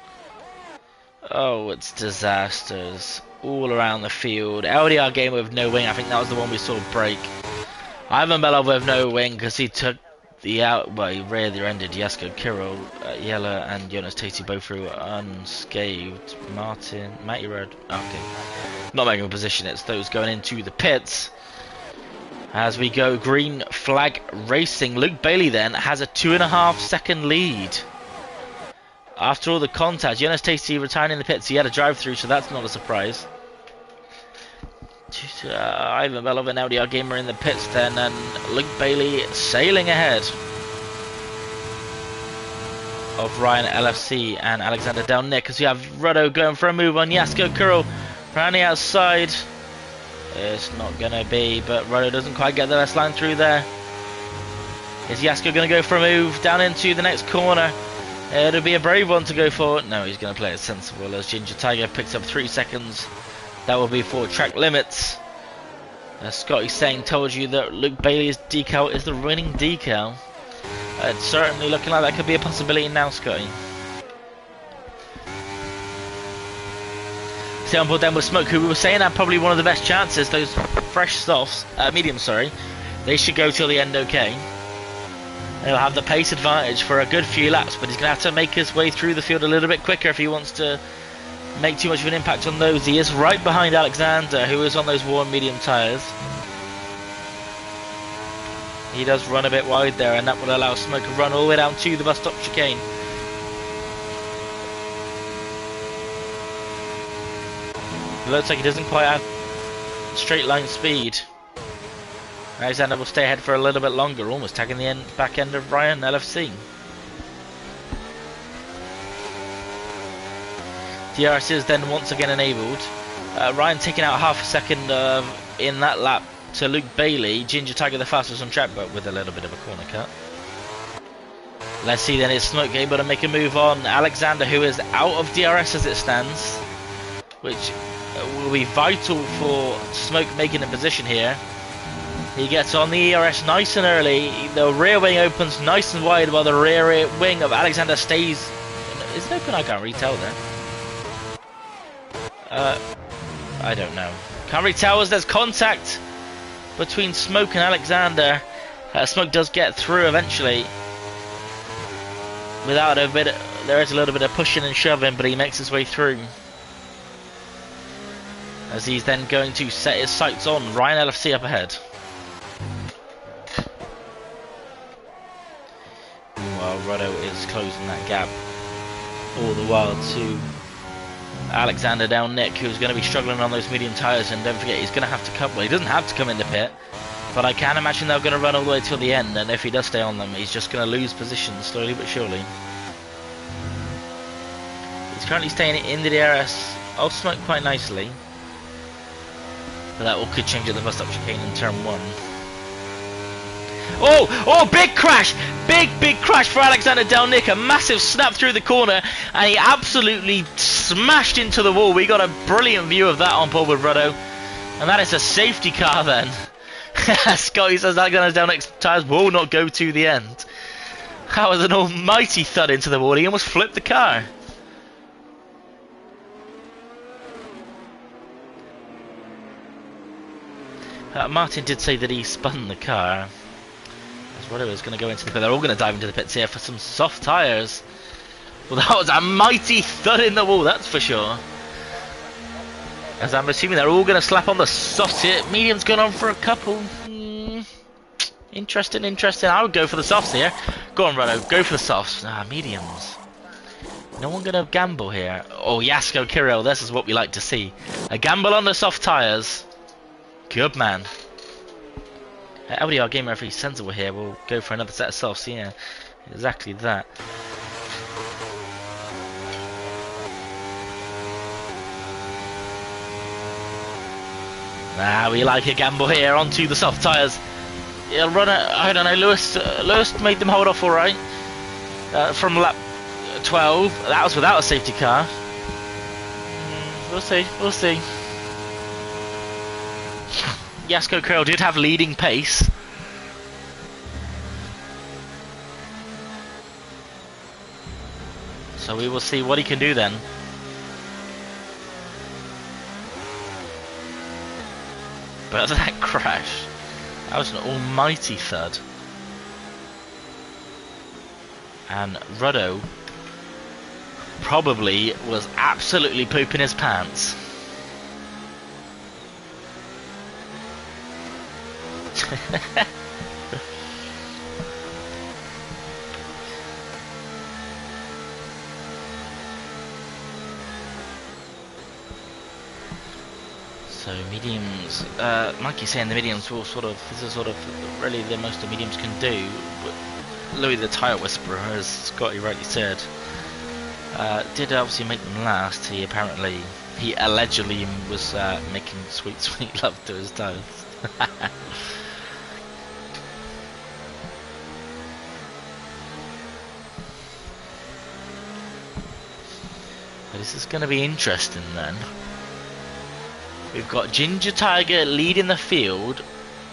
Oh, it's disasters all around the field. LDR game with no wing, I think that was the one we saw break. Ivan Belov with no wing because he took the out, well, he rear-ended Jasko Kirill, Yella and Jonas Tati both through unscathed. Matty Rudd, okay, not making a position, it's those going into the pits. As we go green flag racing, Luke Bailey then has a 2.5 second lead. After all the contact, Jonas Tati retiring in the pits, he had a drive through, so that's not a surprise. Ivan Belov and LDR Gamer in the pits then, and Luke Bailey sailing ahead of Ryan LFC and Alexander Delnick, as we have Ruddo going for a move on Jasko Kirill around the outside. It's not gonna be, but Ruddo doesn't quite get the last line through there. Is Jasko gonna go for a move down into the next corner? It'll be a brave one to go for. No, he's gonna play it sensible as Ginger Tiger picks up 3 seconds. That will be for track limits. As Scotty saying told you that Luke Bailey's decal is the winning decal. It's certainly looking like that could be a possibility now, Scotty. See on board then with Smoke, who we were saying had probably one of the best chances. Those fresh softs, mediums, sorry, they should go till the end okay. He'll have the pace advantage for a good few laps, but he's going to have to make his way through the field a little bit quicker if he wants to make too much of an impact on those. He is right behind Alexander, who is on those warm medium tyres. He does run a bit wide there, and that will allow Smoke to run all the way down to the bus stop chicane. It looks like he doesn't quite have straight line speed. Alexander will stay ahead for a little bit longer, almost tagging the back end of Ryan LFC. DRS is then once again enabled. Ryan taking out half a second in that lap to Luke Bailey. Ginger Tiger the fastest on track, but with a little bit of a corner cut. Let's see then, is Smoke able to make a move on Alexander, who is out of DRS as it stands, which will be vital for Smoke making a position here. He gets on the ERS nice and early. The rear wing opens nice and wide while the rear wing of Alexander stays. Is it open? I can't really tell there. I don't know. Can't really tell as there's contact between Smoke and Alexander. Smoke does get through eventually. Without a bit, there is a little bit of pushing and shoving, but he makes his way through. As he's then going to set his sights on Ryan LFC up ahead. Meanwhile, Ruddo is closing that gap all the while to Alexander down Nick, who's going to be struggling on those medium tyres, and don't forget he's going to have to come, well, he doesn't have to come in the pit, but I can imagine they're going to run all the way till the end, and if he does stay on them, he's just going to lose position slowly but surely. He's currently staying in the DRS, I'll Smoke quite nicely, but that all could change at the bus stop chicane in turn 1. Oh, big crash! Big crash for Alexander Delnick. A massive snap through the corner, and he absolutely smashed into the wall. We got a brilliant view of that on board with Ruddo, and that is a safety car then. Scotty says Alexander Delnick's tyres will not go to the end. That was an almighty thud into the wall. He almost flipped the car. Martin did say that he spun the car. Ruddo is going to go into the pit. They're all going to dive into the pits here for some soft tyres. Well, that was a mighty thud in the wall, that's for sure. As I'm assuming they're all going to slap on the softs here. Medium's gone on for a couple. Interesting. I would go for the softs here. Go on, Ruddo, go for the softs. Mediums. No one going to gamble here. Oh, Jasko Kirill, this is what we like to see. A gamble on the soft tyres. Good man. LDR Gamer, if he's sensible here, we'll go for another set of softs. Yeah, exactly that. We like a gamble here onto the soft tyres. He'll run it, I don't know, Lewis made them hold off alright. From lap 12, that was without a safety car. We'll see. Yasko Curl did have leading pace. So we will see what he can do then. But that crash, that was an almighty thud. And Ruddo probably was absolutely pooping his pants. So mediums, Mikey's saying the mediums will sort of, this is sort of really the most the mediums can do. But Louis the Tire Whisperer, as Scotty rightly said, did obviously make them last. He allegedly was making sweet, sweet love to his toes. But this is going to be interesting then. We've got Ginger Tiger leading the field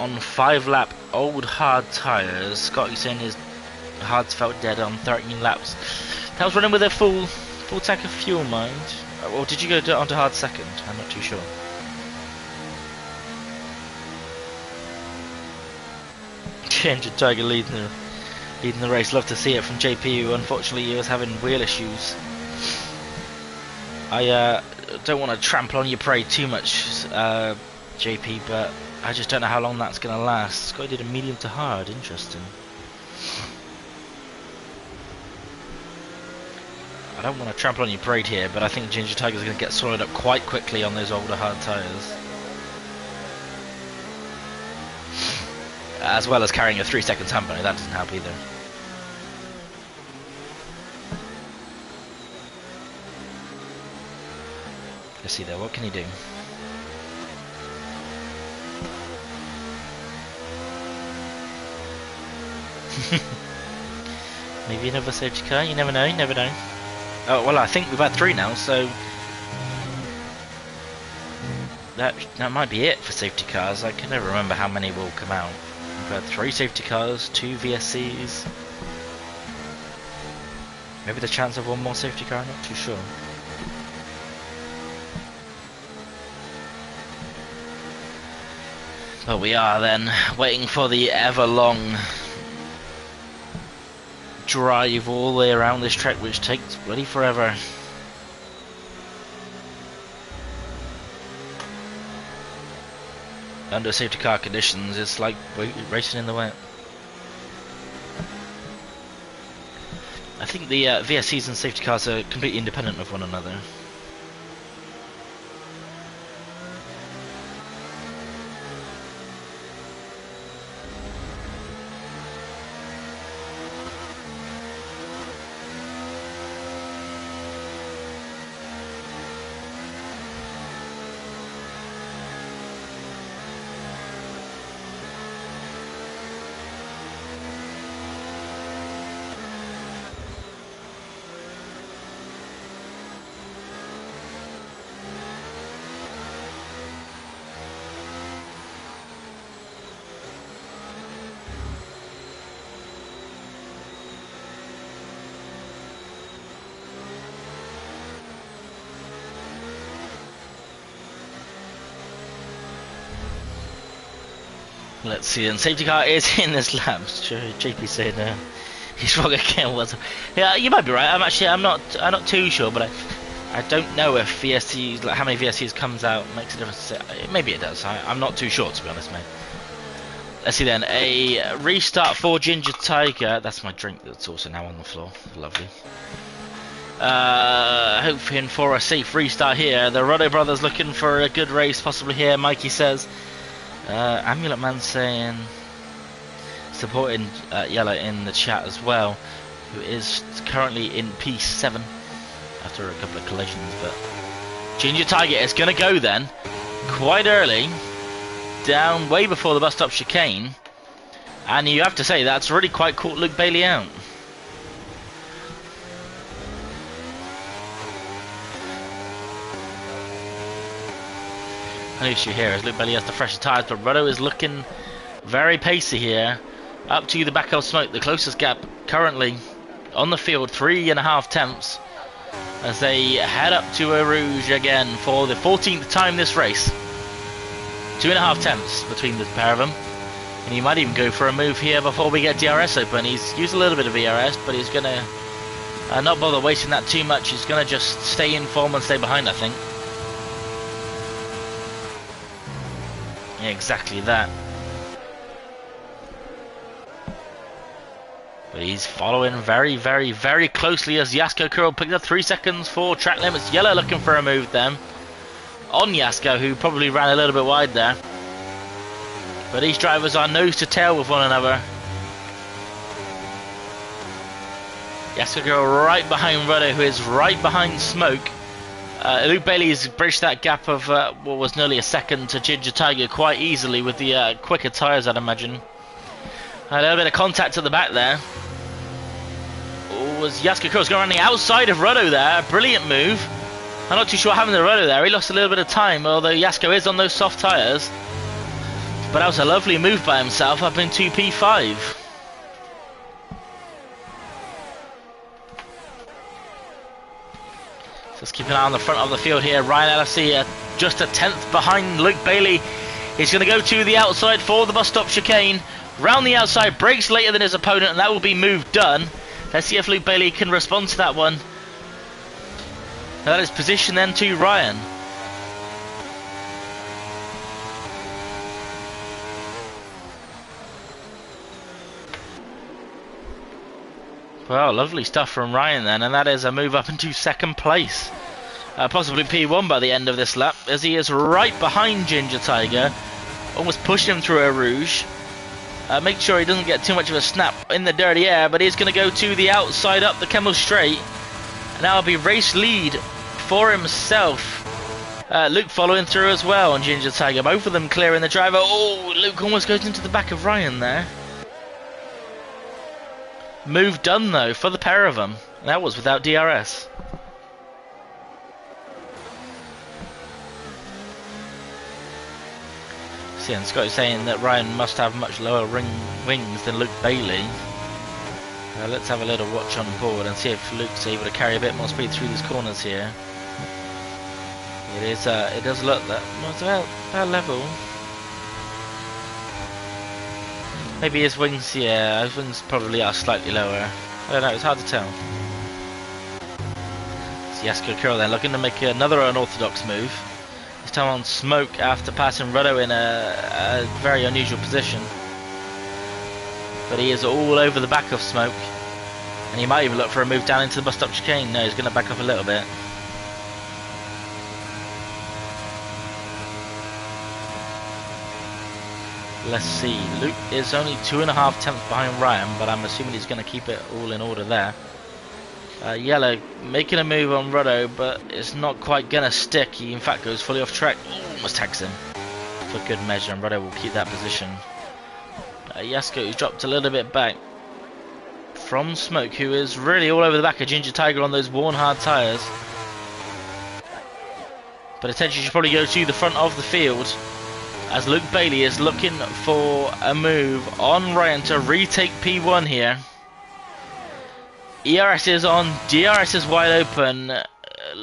on 5-lap old hard tyres. Scotty saying his hards felt dead on 13 laps. That was running with a full tank of fuel, mind. Or did you go onto hard second? I'm not too sure. Ginger Tiger leading the race. Love to see it from JP, who unfortunately was having wheel issues. I don't want to trample on your parade too much, JP, but I just don't know how long that's going to last. Scotty did a medium to hard. Interesting. I don't want to trample on your parade here, but I think Ginger Tiger's going to get swallowed up quite quickly on those older hard tyres. As well as carrying a 3 seconds hamper, that doesn't help either. Let's see there, what can he do? Maybe another safety car, you never know, you never know. Oh, well, I think we've had 3 now, so that might be it for safety cars. I can never remember how many will come out. We've had 3 safety cars, 2 VSCs. Maybe the chance of one more safety car, I'm not too sure. But we are then waiting for the ever long drive all the way around this track, which takes bloody forever. Under safety car conditions, it's like racing in the wet. I think the VSCs and safety cars are completely independent of one another. Let's see, and safety car is in this lap. JP said he's wrong again. Yeah, you might be right. I'm not too sure, but I don't know if VSCs, like how many VSCs comes out makes a difference. Maybe it does. I'm not too sure, to be honest, mate. Let's see then, a restart for Ginger Tiger. That's my drink that's also now on the floor. Lovely. Hoping for a safe restart here. The Ruddo brothers looking for a good race possibly here, Mikey says. Amulet Man saying, supporting Yellow in the chat as well, who is currently in P7 after a couple of collisions. But Ginger Tiger is going to go then, quite early, down way before the bus stop chicane, and you have to say that's really quite caught Luke Bailey out. Only issue here is Luke Bailey has the fresher tyres, but Ruddo is looking very pacey here. Up to the back of Smoke, the closest gap currently on the field, 3.5 tenths. As they head up to Eau Rouge again for the 14th time this race. 2.5 tenths between the pair of them. And he might even go for a move here before we get DRS open. He's used a little bit of ERS, but he's going to not bother wasting that too much. He's going to just stay in form and stay behind, I think. Yeah, exactly that. But he's following very, very, very closely as Jasko Kurl picked up 3 seconds for track limits. Yellow looking for a move then on Jasko, who probably ran a little bit wide there. But these drivers are nose to tail with one another. Jasko Kurl right behind Ruddo, who is right behind Smoke. Luke Bailey's bridged that gap of what was nearly a second to Ginger Tiger quite easily with the quicker tyres, I'd imagine. A little bit of contact at the back there. Was Jasko Kurl going around the outside of Ruddo there. Brilliant move. I'm not too sure what happened to Ruddo there. He lost a little bit of time, although Jasko is on those soft tyres. But that was a lovely move by himself up in 2P5. So let's keep an eye on the front of the field here. Ryan LFC just a tenth behind Luke Bailey. He's going to go to the outside for the bus stop chicane. Round the outside, brakes later than his opponent, and that will be move done. Let's see if Luke Bailey can respond to that one. And that is position then to Ryan. Well, lovely stuff from Ryan then, and that is a move up into second place. Possibly P1 by the end of this lap, as he is right behind Ginger Tiger. Almost pushing him through Eau Rouge. Make sure he doesn't get too much of a snap in the dirty air, but he's going to go to the outside up the Kemmel Straight. And that'll be race lead for himself. Luke following through as well on Ginger Tiger. Both of them clearing the driver. Oh, Luke almost goes into the back of Ryan there. Move done though for the pair of them. That was without DRS. And Scott is saying that Ryan must have much lower wings than Luke Bailey. Let's have a little watch on board and see if Luke's able to carry a bit more speed through these corners here. It is. It does look that it's about level. Maybe his wings. Yeah, his wings probably are slightly lower. I don't know. It's hard to tell. It's Jasko Kurl then looking to make another unorthodox move. This time on Smoke after passing Ruddo in a very unusual position. But he is all over the back of Smoke. And he might even look for a move down into the bus stop chicane. No, he's going to back up a little bit. Let's see. Luke is only 2.5 tenths behind Ryan, but I'm assuming he's going to keep it all in order there. Yellow making a move on Ruddo, but it's not quite going to stick. He in fact goes fully off track. Almost tags him for good measure, and Ruddo will keep that position. Jasko, who's dropped a little bit back from Smoke, who is really all over the back of Ginger Tiger on those worn hard tyres. But attention should probably go to the front of the field, as Luke Bailey is looking for a move on Ryan to retake P1 here. ERS is on, DRS is wide open.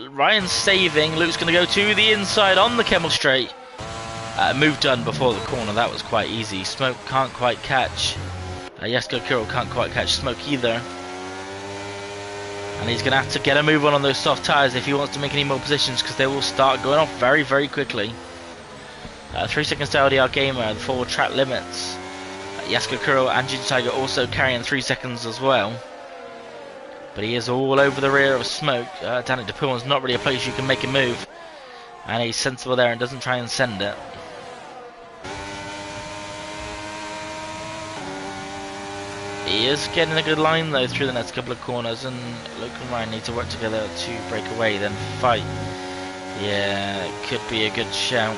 Ryan's saving. Luke's going to go to the inside on the Kemmel Straight. Move done before the corner. That was quite easy. Smoke can't quite catch. Jasko Kurl can't quite catch Smoke either. And he's going to have to get a move on those soft tyres if he wants to make any more positions, because they will start going off very, very quickly. 3 seconds to LDR Gamer, the 4 track limits. Jasko Kurl and Ginger Tiger also carrying 3 seconds as well. But he is all over the rear of Smoke. Down at Depulman's not really a place you can make a move. And he's sensible there and doesn't try and send it. He is getting a good line though through the next couple of corners, and Luke and Ryan need to work together to break away, then fight. Yeah, it could be a good shout.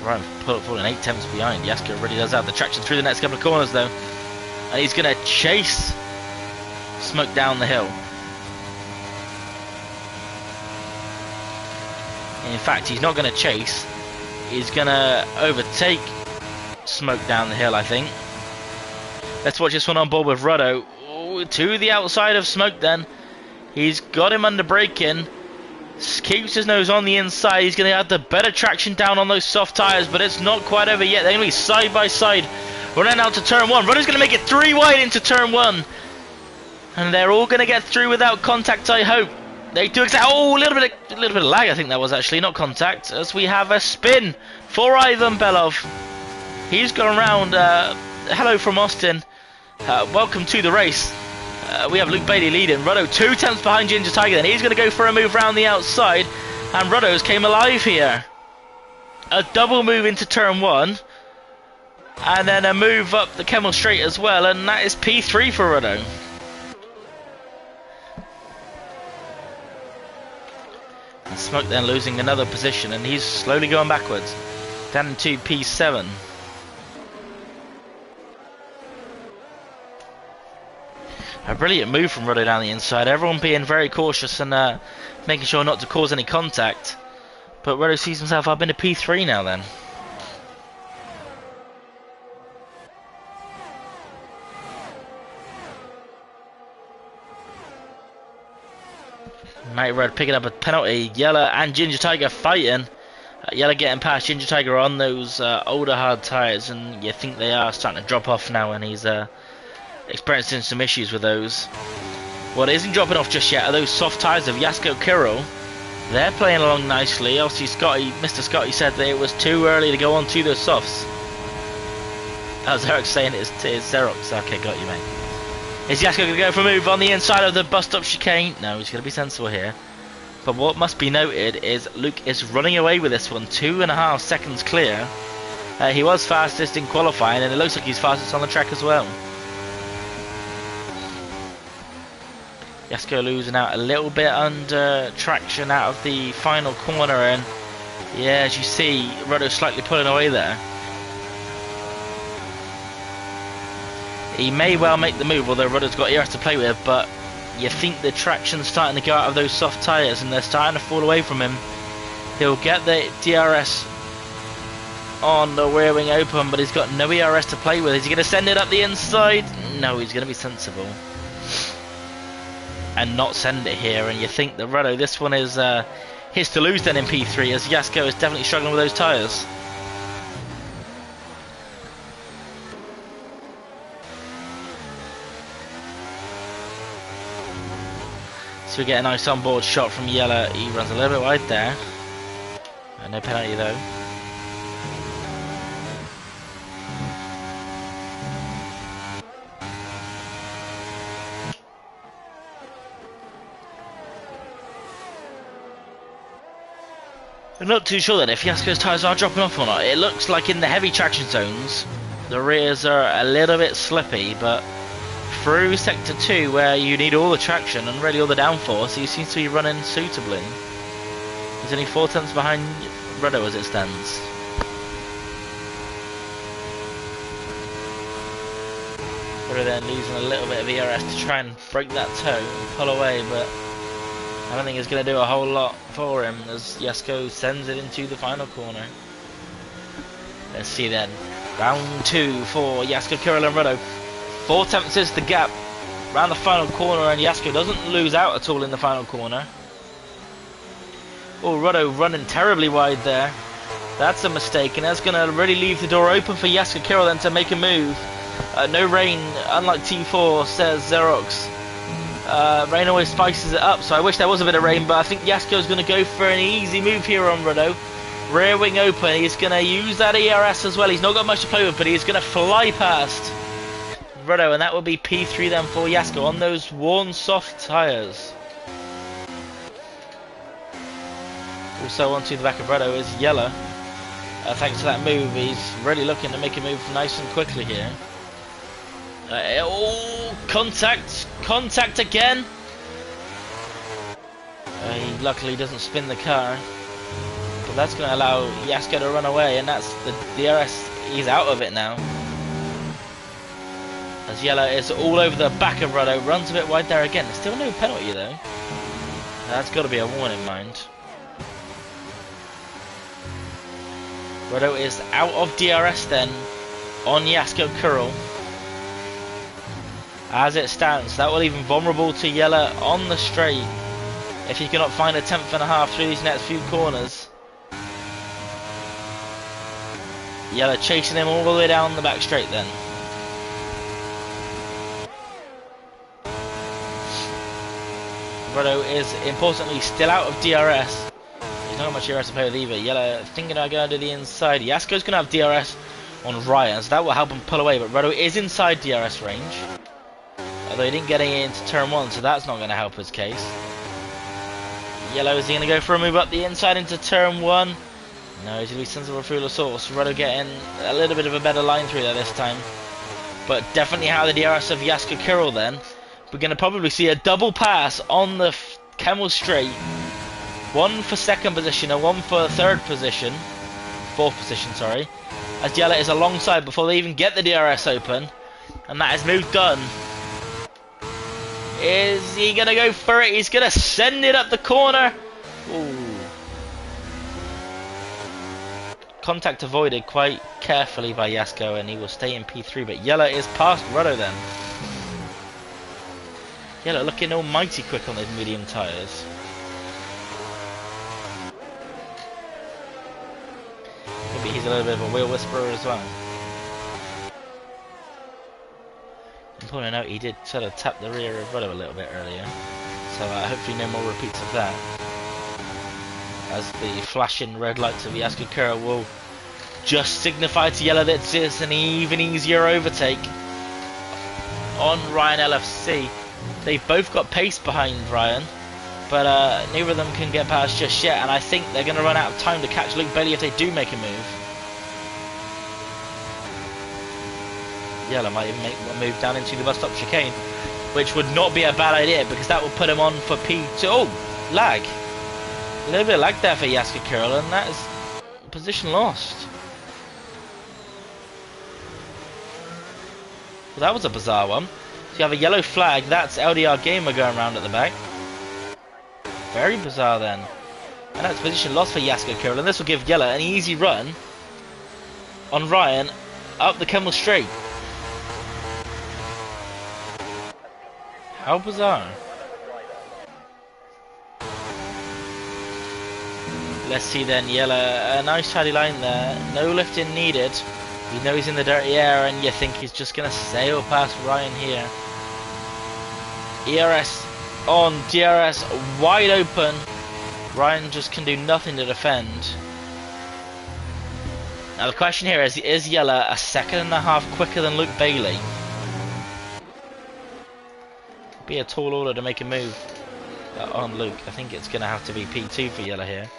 Ryan falling 8 tenths behind. Jasko really does have the traction through the next couple of corners though. And he's going to chase Smoke down the hill. In fact, he's not going to chase. He's going to overtake Smoke down the hill, I think. Let's watch this one on board with Ruddo. Ooh, to the outside of Smoke then. He's got him under braking. Keeps his nose on the inside. He's going to have the better traction down on those soft tyres, but it's not quite over yet. They're going to be side by side. Running out to turn 1. Ruddo's going to make it 3 wide into turn 1. And they're all going to get through without contact, I hope. They do exactly. Oh, a little bit of lag, I think that was actually, not contact. As we have a spin for Ivan Belov. He's gone round. Hello from Austin. Welcome to the race. We have Luke Bailey leading. Ruddo 2 tenths behind Ginger Tiger. Then he's going to go for a move round the outside. And Ruddo's came alive here. A double move into turn 1. And then a move up the Kemmel Straight as well. And that is P3 for Ruddo. And Smoke then losing another position, and he's slowly going backwards. Down into P7. A brilliant move from Ruddo down the inside. Everyone being very cautious and making sure not to cause any contact. But Ruddo sees himself up into P3 now then. Mighty Red picking up a penalty. Yellow and Ginger Tiger fighting. Yellow getting past Ginger Tiger on those older hard tyres, and you think they are starting to drop off now, and he's experiencing some issues with those. What isn't dropping off just yet are those soft tyres of Jasko Kirill. They're playing along nicely. Obviously Mr. Scotty said that it was too early to go on to those softs. That was Eric saying it's Xerox. Okay, got you, mate. Is Jasko going to go for a move on the inside of the bus stop chicane? No, he's going to be sensible here. But what must be noted is Luke is running away with this one, 2.5 seconds clear. He was fastest in qualifying, and it looks like he's fastest on the track as well. Jasko losing out a little bit under traction out of the final corner, and yeah, as you see, Ruddo slightly pulling away there. He may well make the move, although Ruddo's got ERS to play with, but you think the traction's starting to go out of those soft tyres and they're starting to fall away from him. He'll get the DRS on the rear wing open, but he's got no ERS to play with. Is he going to send it up the inside? No, he's going to be sensible and not send it here. And you think that Ruddo, this one is his to lose then in P3, as Jasko is definitely struggling with those tyres. So we get a nice onboard shot from Yellow. He runs a little bit wide there. No penalty though. I'm not too sure then if Jasko's tyres are dropping off or not. It looks like in the heavy traction zones the rears are a little bit slippy, but through sector 2 where you need all the traction and really all the downforce, he seems to be running suitably. He's only 4 tenths behind Ruddo as it stands. Ruddo then losing a little bit of ERS to try and break that toe and pull away, but I don't think it's going to do a whole lot for him as Jasko sends it into the final corner. Let's see then. Round 2 for Jasko, Kirill and Ruddo. 4 tenths is the gap round the final corner, and Jasko doesn't lose out at all in the final corner. Oh, Ruddo running terribly wide there. That's a mistake, and that's going to really leave the door open for Jasko Kirill then to make a move. No rain, unlike T4, says Xerox. Rain always spices it up, so I wish there was a bit of rain, but I think Jasko's going to go for an easy move here on Ruddo. Rear wing open, he's going to use that ERS as well. He's not got much to play with, but he's going to fly past Ruddo, and that will be P3 then for Jasko on those worn soft tyres. Also onto the back of Ruddo is Yellow. Thanks to that move, he's really looking to make a move nice and quickly here. Oh, contact again. He luckily doesn't spin the car, but that's going to allow Jasko to run away, and that's the DRS. He's out of it now. As Yellow is all over the back of Ruddo, runs a bit wide there again. There's still no penalty though. That's got to be a warning, mind. Rodo is out of DRS then on Jasko Kurl. As it stands, that will leave him vulnerable to Yella on the straight if he cannot find a 10th and a half through these next few corners. Yella chasing him all the way down the back straight then. Rodo is importantly still out of DRS. He's not got much DRS to play with either. Yella thinking about going to the inside. Jasko's going to have DRS on Ryan, so that will help him pull away, but Rodo is inside DRS range. Although he didn't get into turn 1, so that's not going to help his case. Yellow, is he going to go for a move up the inside into turn 1? No, he's going to be sensible through the source. Rodo getting a little bit of a better line through there this time. But definitely out of the DRS of Jasko Kurl then. We're going to probably see a double pass on the Camel Straight. One for second position and one for third position. Fourth position, sorry. As Yella is alongside before they even get the DRS open. And that is move done. Is he going to go for it? He's going to send it up the corner. Ooh. Contact avoided quite carefully by Jasko, and he will stay in P3. But Yella is past Rodo then. Yella looking almighty quick on those medium tyres. Maybe he's a little bit of a wheel whisperer as well. Important to note, he did sort of tap the rear of Rodo a little bit earlier, so hopefully no more repeats of that. As the flashing red lights of Jasko Kurl will just signify to Yella that it's an even easier overtake on Ryan LFC. They've both got pace behind Ryan, but neither of them can get past just yet, and I think they're going to run out of time to catch Luke Bailey if they do make a move. Yella might even make one move down into the bus stop chicane, which would not be a bad idea because that will put him on for P2. Oh, lag. A little bit of lag there for Jasko Kurl, and that is position lost. Well, that was a bizarre one. So you have a yellow flag, that's LDR Gamer going around at the back. Very bizarre then. And that's position lost for Jasko Kurl, and this will give Yella an easy run on Ryan up the Camel Straight. How bizarre. Let's see then, Yella, a nice tidy line there, no lifting needed. You know he's in the dirty air and you think he's just going to sail past Ryan here. ERS on, DRS wide open. Ryan just can do nothing to defend. Now the question here is Yella a second and a half quicker than Luke Bailey? Be a tall order to make a move on Luke. I think it's going to have to be P2 for Yella here.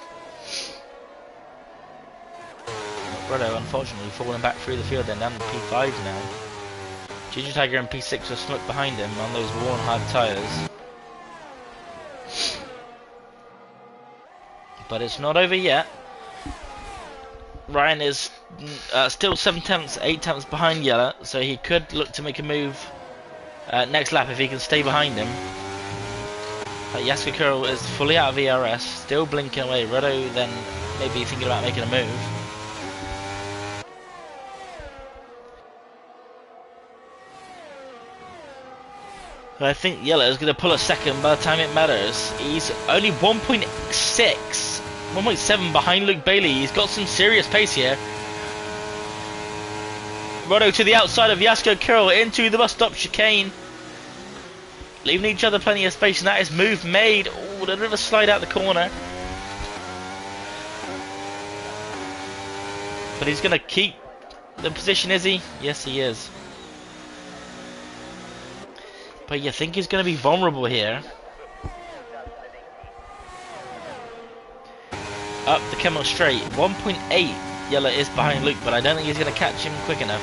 Rodo unfortunately falling back through the field then down to P5 now. Ginger Tiger and P6 are snuck behind him on those worn hard tyres. But it's not over yet. Ryan is still 7 tenths, 8 tenths behind Yella, so he could look to make a move next lap if he can stay behind him. Jasko Kurl is fully out of ERS, still blinking away. Rodo then maybe thinking about making a move. But I think Yella is going to pull a second by the time it matters. He's only 1.6, 1.7 behind Luke Bailey. He's got some serious pace here. Rodo to the outside of Jasko Kurl into the bus stop chicane. Leaving each other plenty of space, and that is move made. Oh, a little bit of a slide out the corner. But he's going to keep the position, is he? Yes, he is. But you think he's going to be vulnerable here. Up the Camel Straight. 1.8 Yella is behind Luke, but I don't think he's going to catch him quick enough.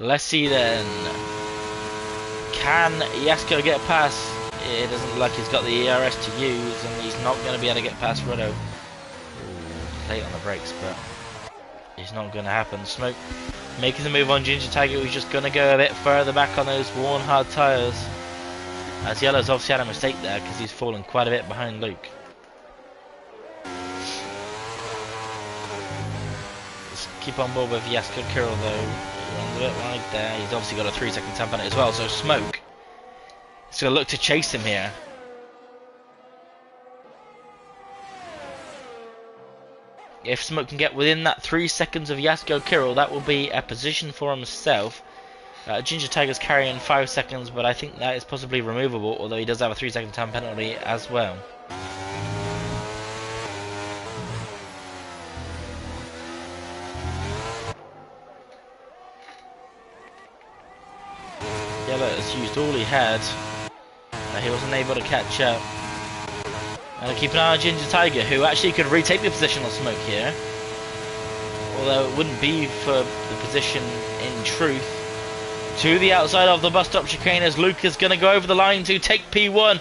Let's see then. Can Jasko get past? It doesn't look like he's got the ERS to use, and he's not going to be able to get past Rodo. Ooh, late on the brakes, but it's not going to happen. Smoke making the move on Ginger Tiger, who's just going to go a bit further back on those worn hard tyres. As Yellow's obviously had a mistake there because he's fallen quite a bit behind Luke. keep on board with Jasko Kirill though. Runs a bit wide there. He's obviously got a 3-second tap on it as well, so Smoke is going to look to chase him here. If Smoke can get within that 3 seconds of Jasko Kirill, that will be a position for himself. Ginger Tiger's carrying 5 seconds, but I think that is possibly removable, although he does have a 3-second time penalty as well. Yellow has used all he had. He wasn't able to catch up. And keep an eye on Ginger Tiger, who actually could retake the position on Smoke here. Although it wouldn't be for the position in truth. To the outside of the bus stop chicane as Luke is going to go over the line to take P1.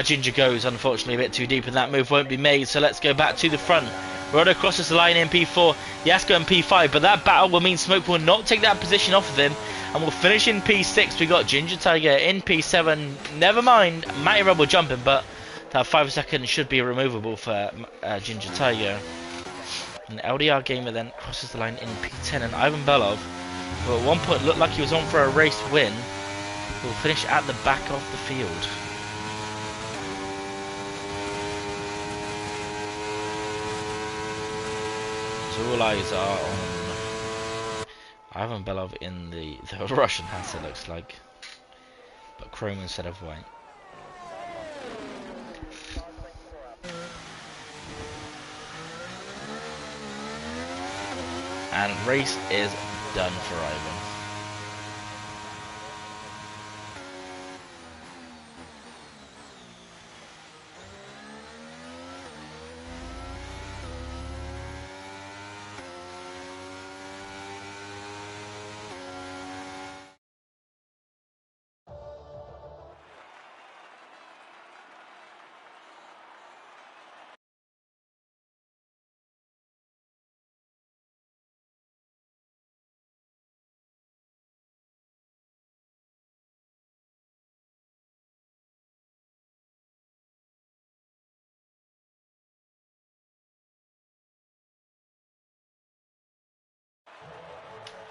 Ginger goes, unfortunately, a bit too deep and that move won't be made. So let's go back to the front. Rodo crosses the line in P4, Jasko in P5, but that battle will mean Smoke will not take that position off of him. And we'll finish in P6. We got Ginger Tiger in P7. Never mind, Matty Rebel jumping, but that 5 seconds should be removable for Ginger Tiger. And LDR Gamer then crosses the line in P10, and Ivan Belov, who at one point looked like he was on for a race win, will finish at the back of the field. So all eyes are on Ivan Belov in the Russian hat, it looks like, but chrome instead of white. And race is done for Ivan.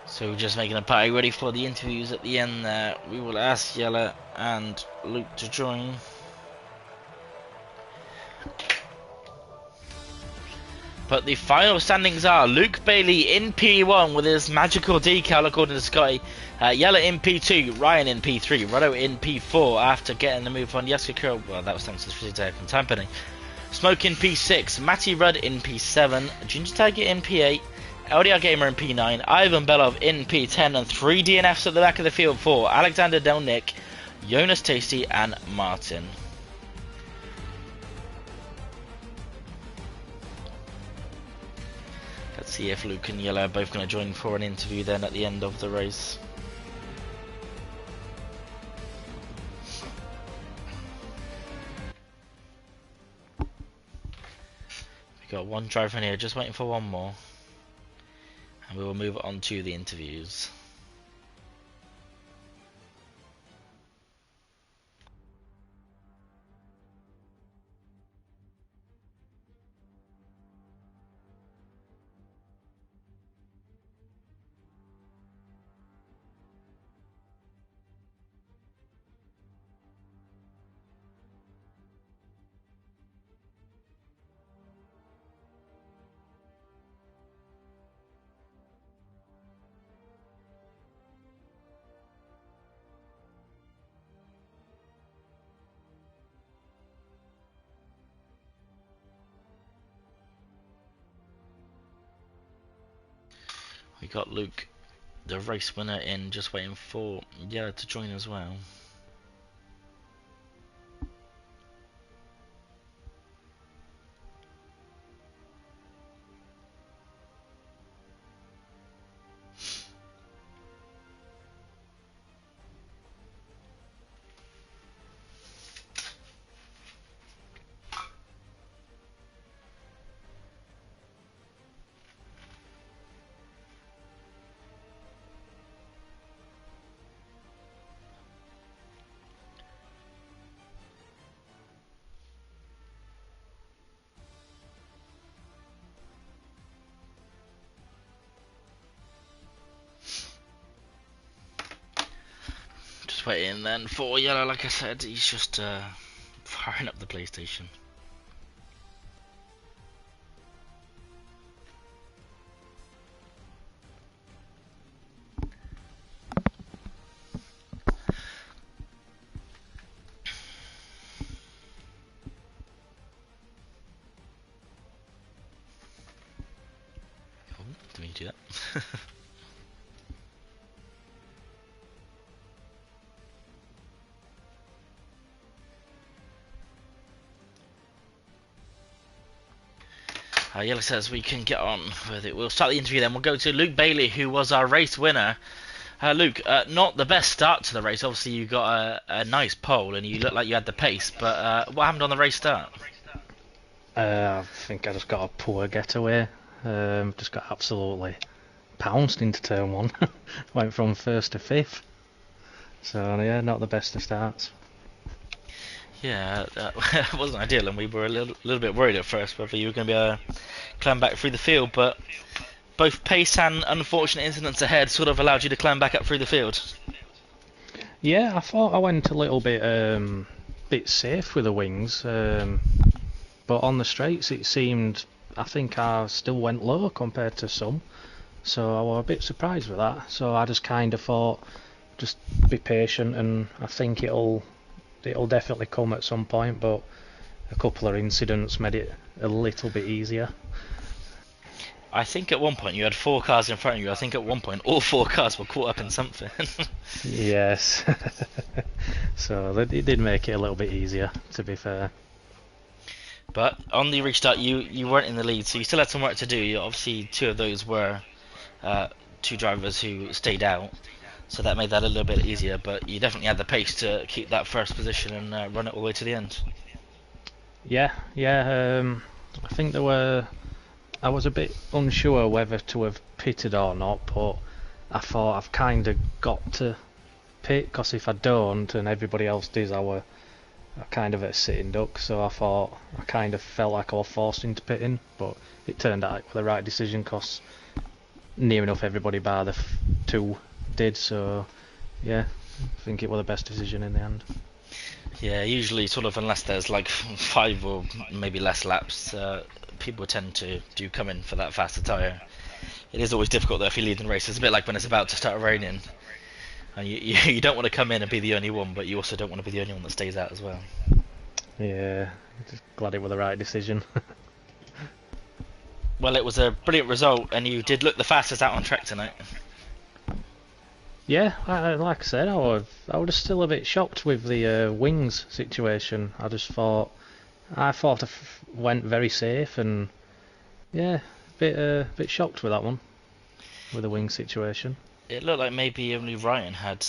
So we're just making a party ready for the interviews at the end there. We will ask Yella and Luke to join. But the final standings are Luke Bailey in P1 with his magical decal according to Scotty. Yella in P2, Ryan in P3, Rodo in P4 after getting the move on Jasko Kirill. Well, that was thanks to the from Tampering. Smoke in P6, Matty Rudd in P7, Ginger Tiger in P8, LDR Gamer in P9, Ivan Belov in P10, and 3 DNFs at the back of the field for Alexander Delnick, Jonas Tasty, and Martin. Let's see if Luke and Yella are both going to join for an interview then at the end of the race. We got one driver in here, just waiting for one more. And we will move on to the interviews. We got Luke, the race winner, in, just waiting for Yella to join as well. waiting then for Yellow. Like I said, he's just firing up the PlayStation. Oh, didn't mean to do that. Yellow says we can get on with it. We'll start the interview then. We'll go to Luke Bailey, who was our race winner. Luke, not the best start to the race. Obviously, you got a nice pole and you looked like you had the pace, but what happened on the race start? I think I just got a poor getaway. Just got absolutely pounced into turn one. Went from first to fifth. So, yeah, not the best of starts. Yeah, it wasn't ideal, and we were a little bit worried at first whether you were going to be able to climb back through the field, but both pace and unfortunate incidents ahead sort of allowed you to climb back up through the field. Yeah, I thought I went a little bit safe with the wings, but on the straights it seemed, I think I still went low compared to some, so I was a bit surprised with that. So I just kind of thought, just be patient, and I think it'll definitely come at some point, but a couple of incidents made it a little bit easier. I think at one point you had 4 cars in front of you. I think at one point all 4 cars were caught up in something. Yes. So it did make it a little bit easier, to be fair. But on the restart you weren't in the lead, so you still had some work to do. Obviously 2 of those were 2 drivers who stayed out, so that made that a little bit easier, but you definitely had the pace to keep that first position and run it all the way to the end. Yeah. I think I was a bit unsure whether to have pitted or not, but I thought I've kind of got to pit, because if I don't and everybody else does, I kind of at a sitting duck, so I thought I kind of felt like I was forced into pitting, but it turned out the right decision, because near enough everybody bar the 2 did, so yeah, I think it was the best decision in the end. Yeah, usually sort of unless there's like 5 or maybe less laps, people tend to come in for that faster tyre. It is always difficult though if you lead in the race. It's a bit like when it's about to start raining, and you don't want to come in and be the only one, but you also don't want to be the only one that stays out as well. Yeah, just glad it was the right decision. Well, it was a brilliant result, and you did look the fastest out on track tonight. Yeah, like I said, I was still a bit shocked with the wings situation. I thought I went very safe, and yeah, a bit shocked with that one, with the wing situation. It looked like maybe only Ryan had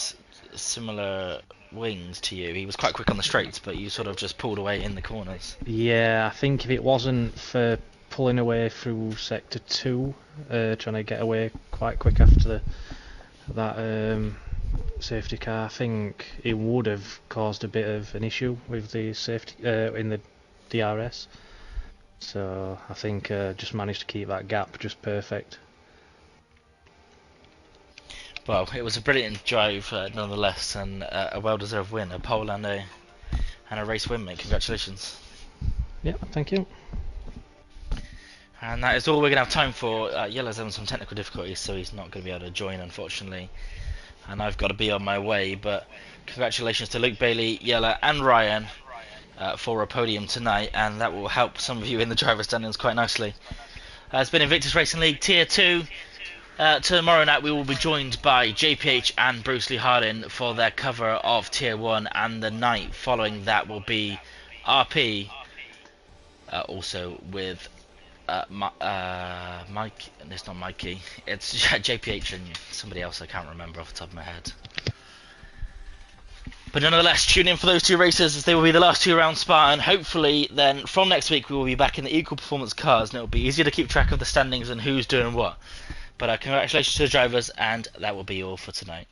similar wings to you. He was quite quick on the straights, but you sort of just pulled away in the corners. Yeah, I think if it wasn't for pulling away through sector 2, trying to get away quite quick after that safety car, I think it would have caused a bit of an issue with the safety in the DRS. So I think just managed to keep that gap just perfect. Well, it was a brilliant drive nonetheless, and a well-deserved win, a pole and a race win, mate. Congratulations. Yeah, thank you. And that is all we're going to have time for. Yellow's having some technical difficulties, so he's not going to be able to join, unfortunately. And I've got to be on my way, but congratulations to Luke Bailey, Yellow and Ryan for a podium tonight, and that will help some of you in the driver's standings quite nicely. It's been Invictus Racing League Tier 2. Tomorrow night we will be joined by JPH and Bruce Lee Hardin for their cover of Tier 1, and the night following that will be RP, also with Mike, it's not Mikey, it's JPH and somebody else I can't remember off the top of my head. But nonetheless, tune in for those 2 races, as they will be the last 2 rounds Spa, and hopefully then from next week we will be back in the equal performance cars, and it will be easier to keep track of the standings and who's doing what. But congratulations to the drivers, and that will be all for tonight.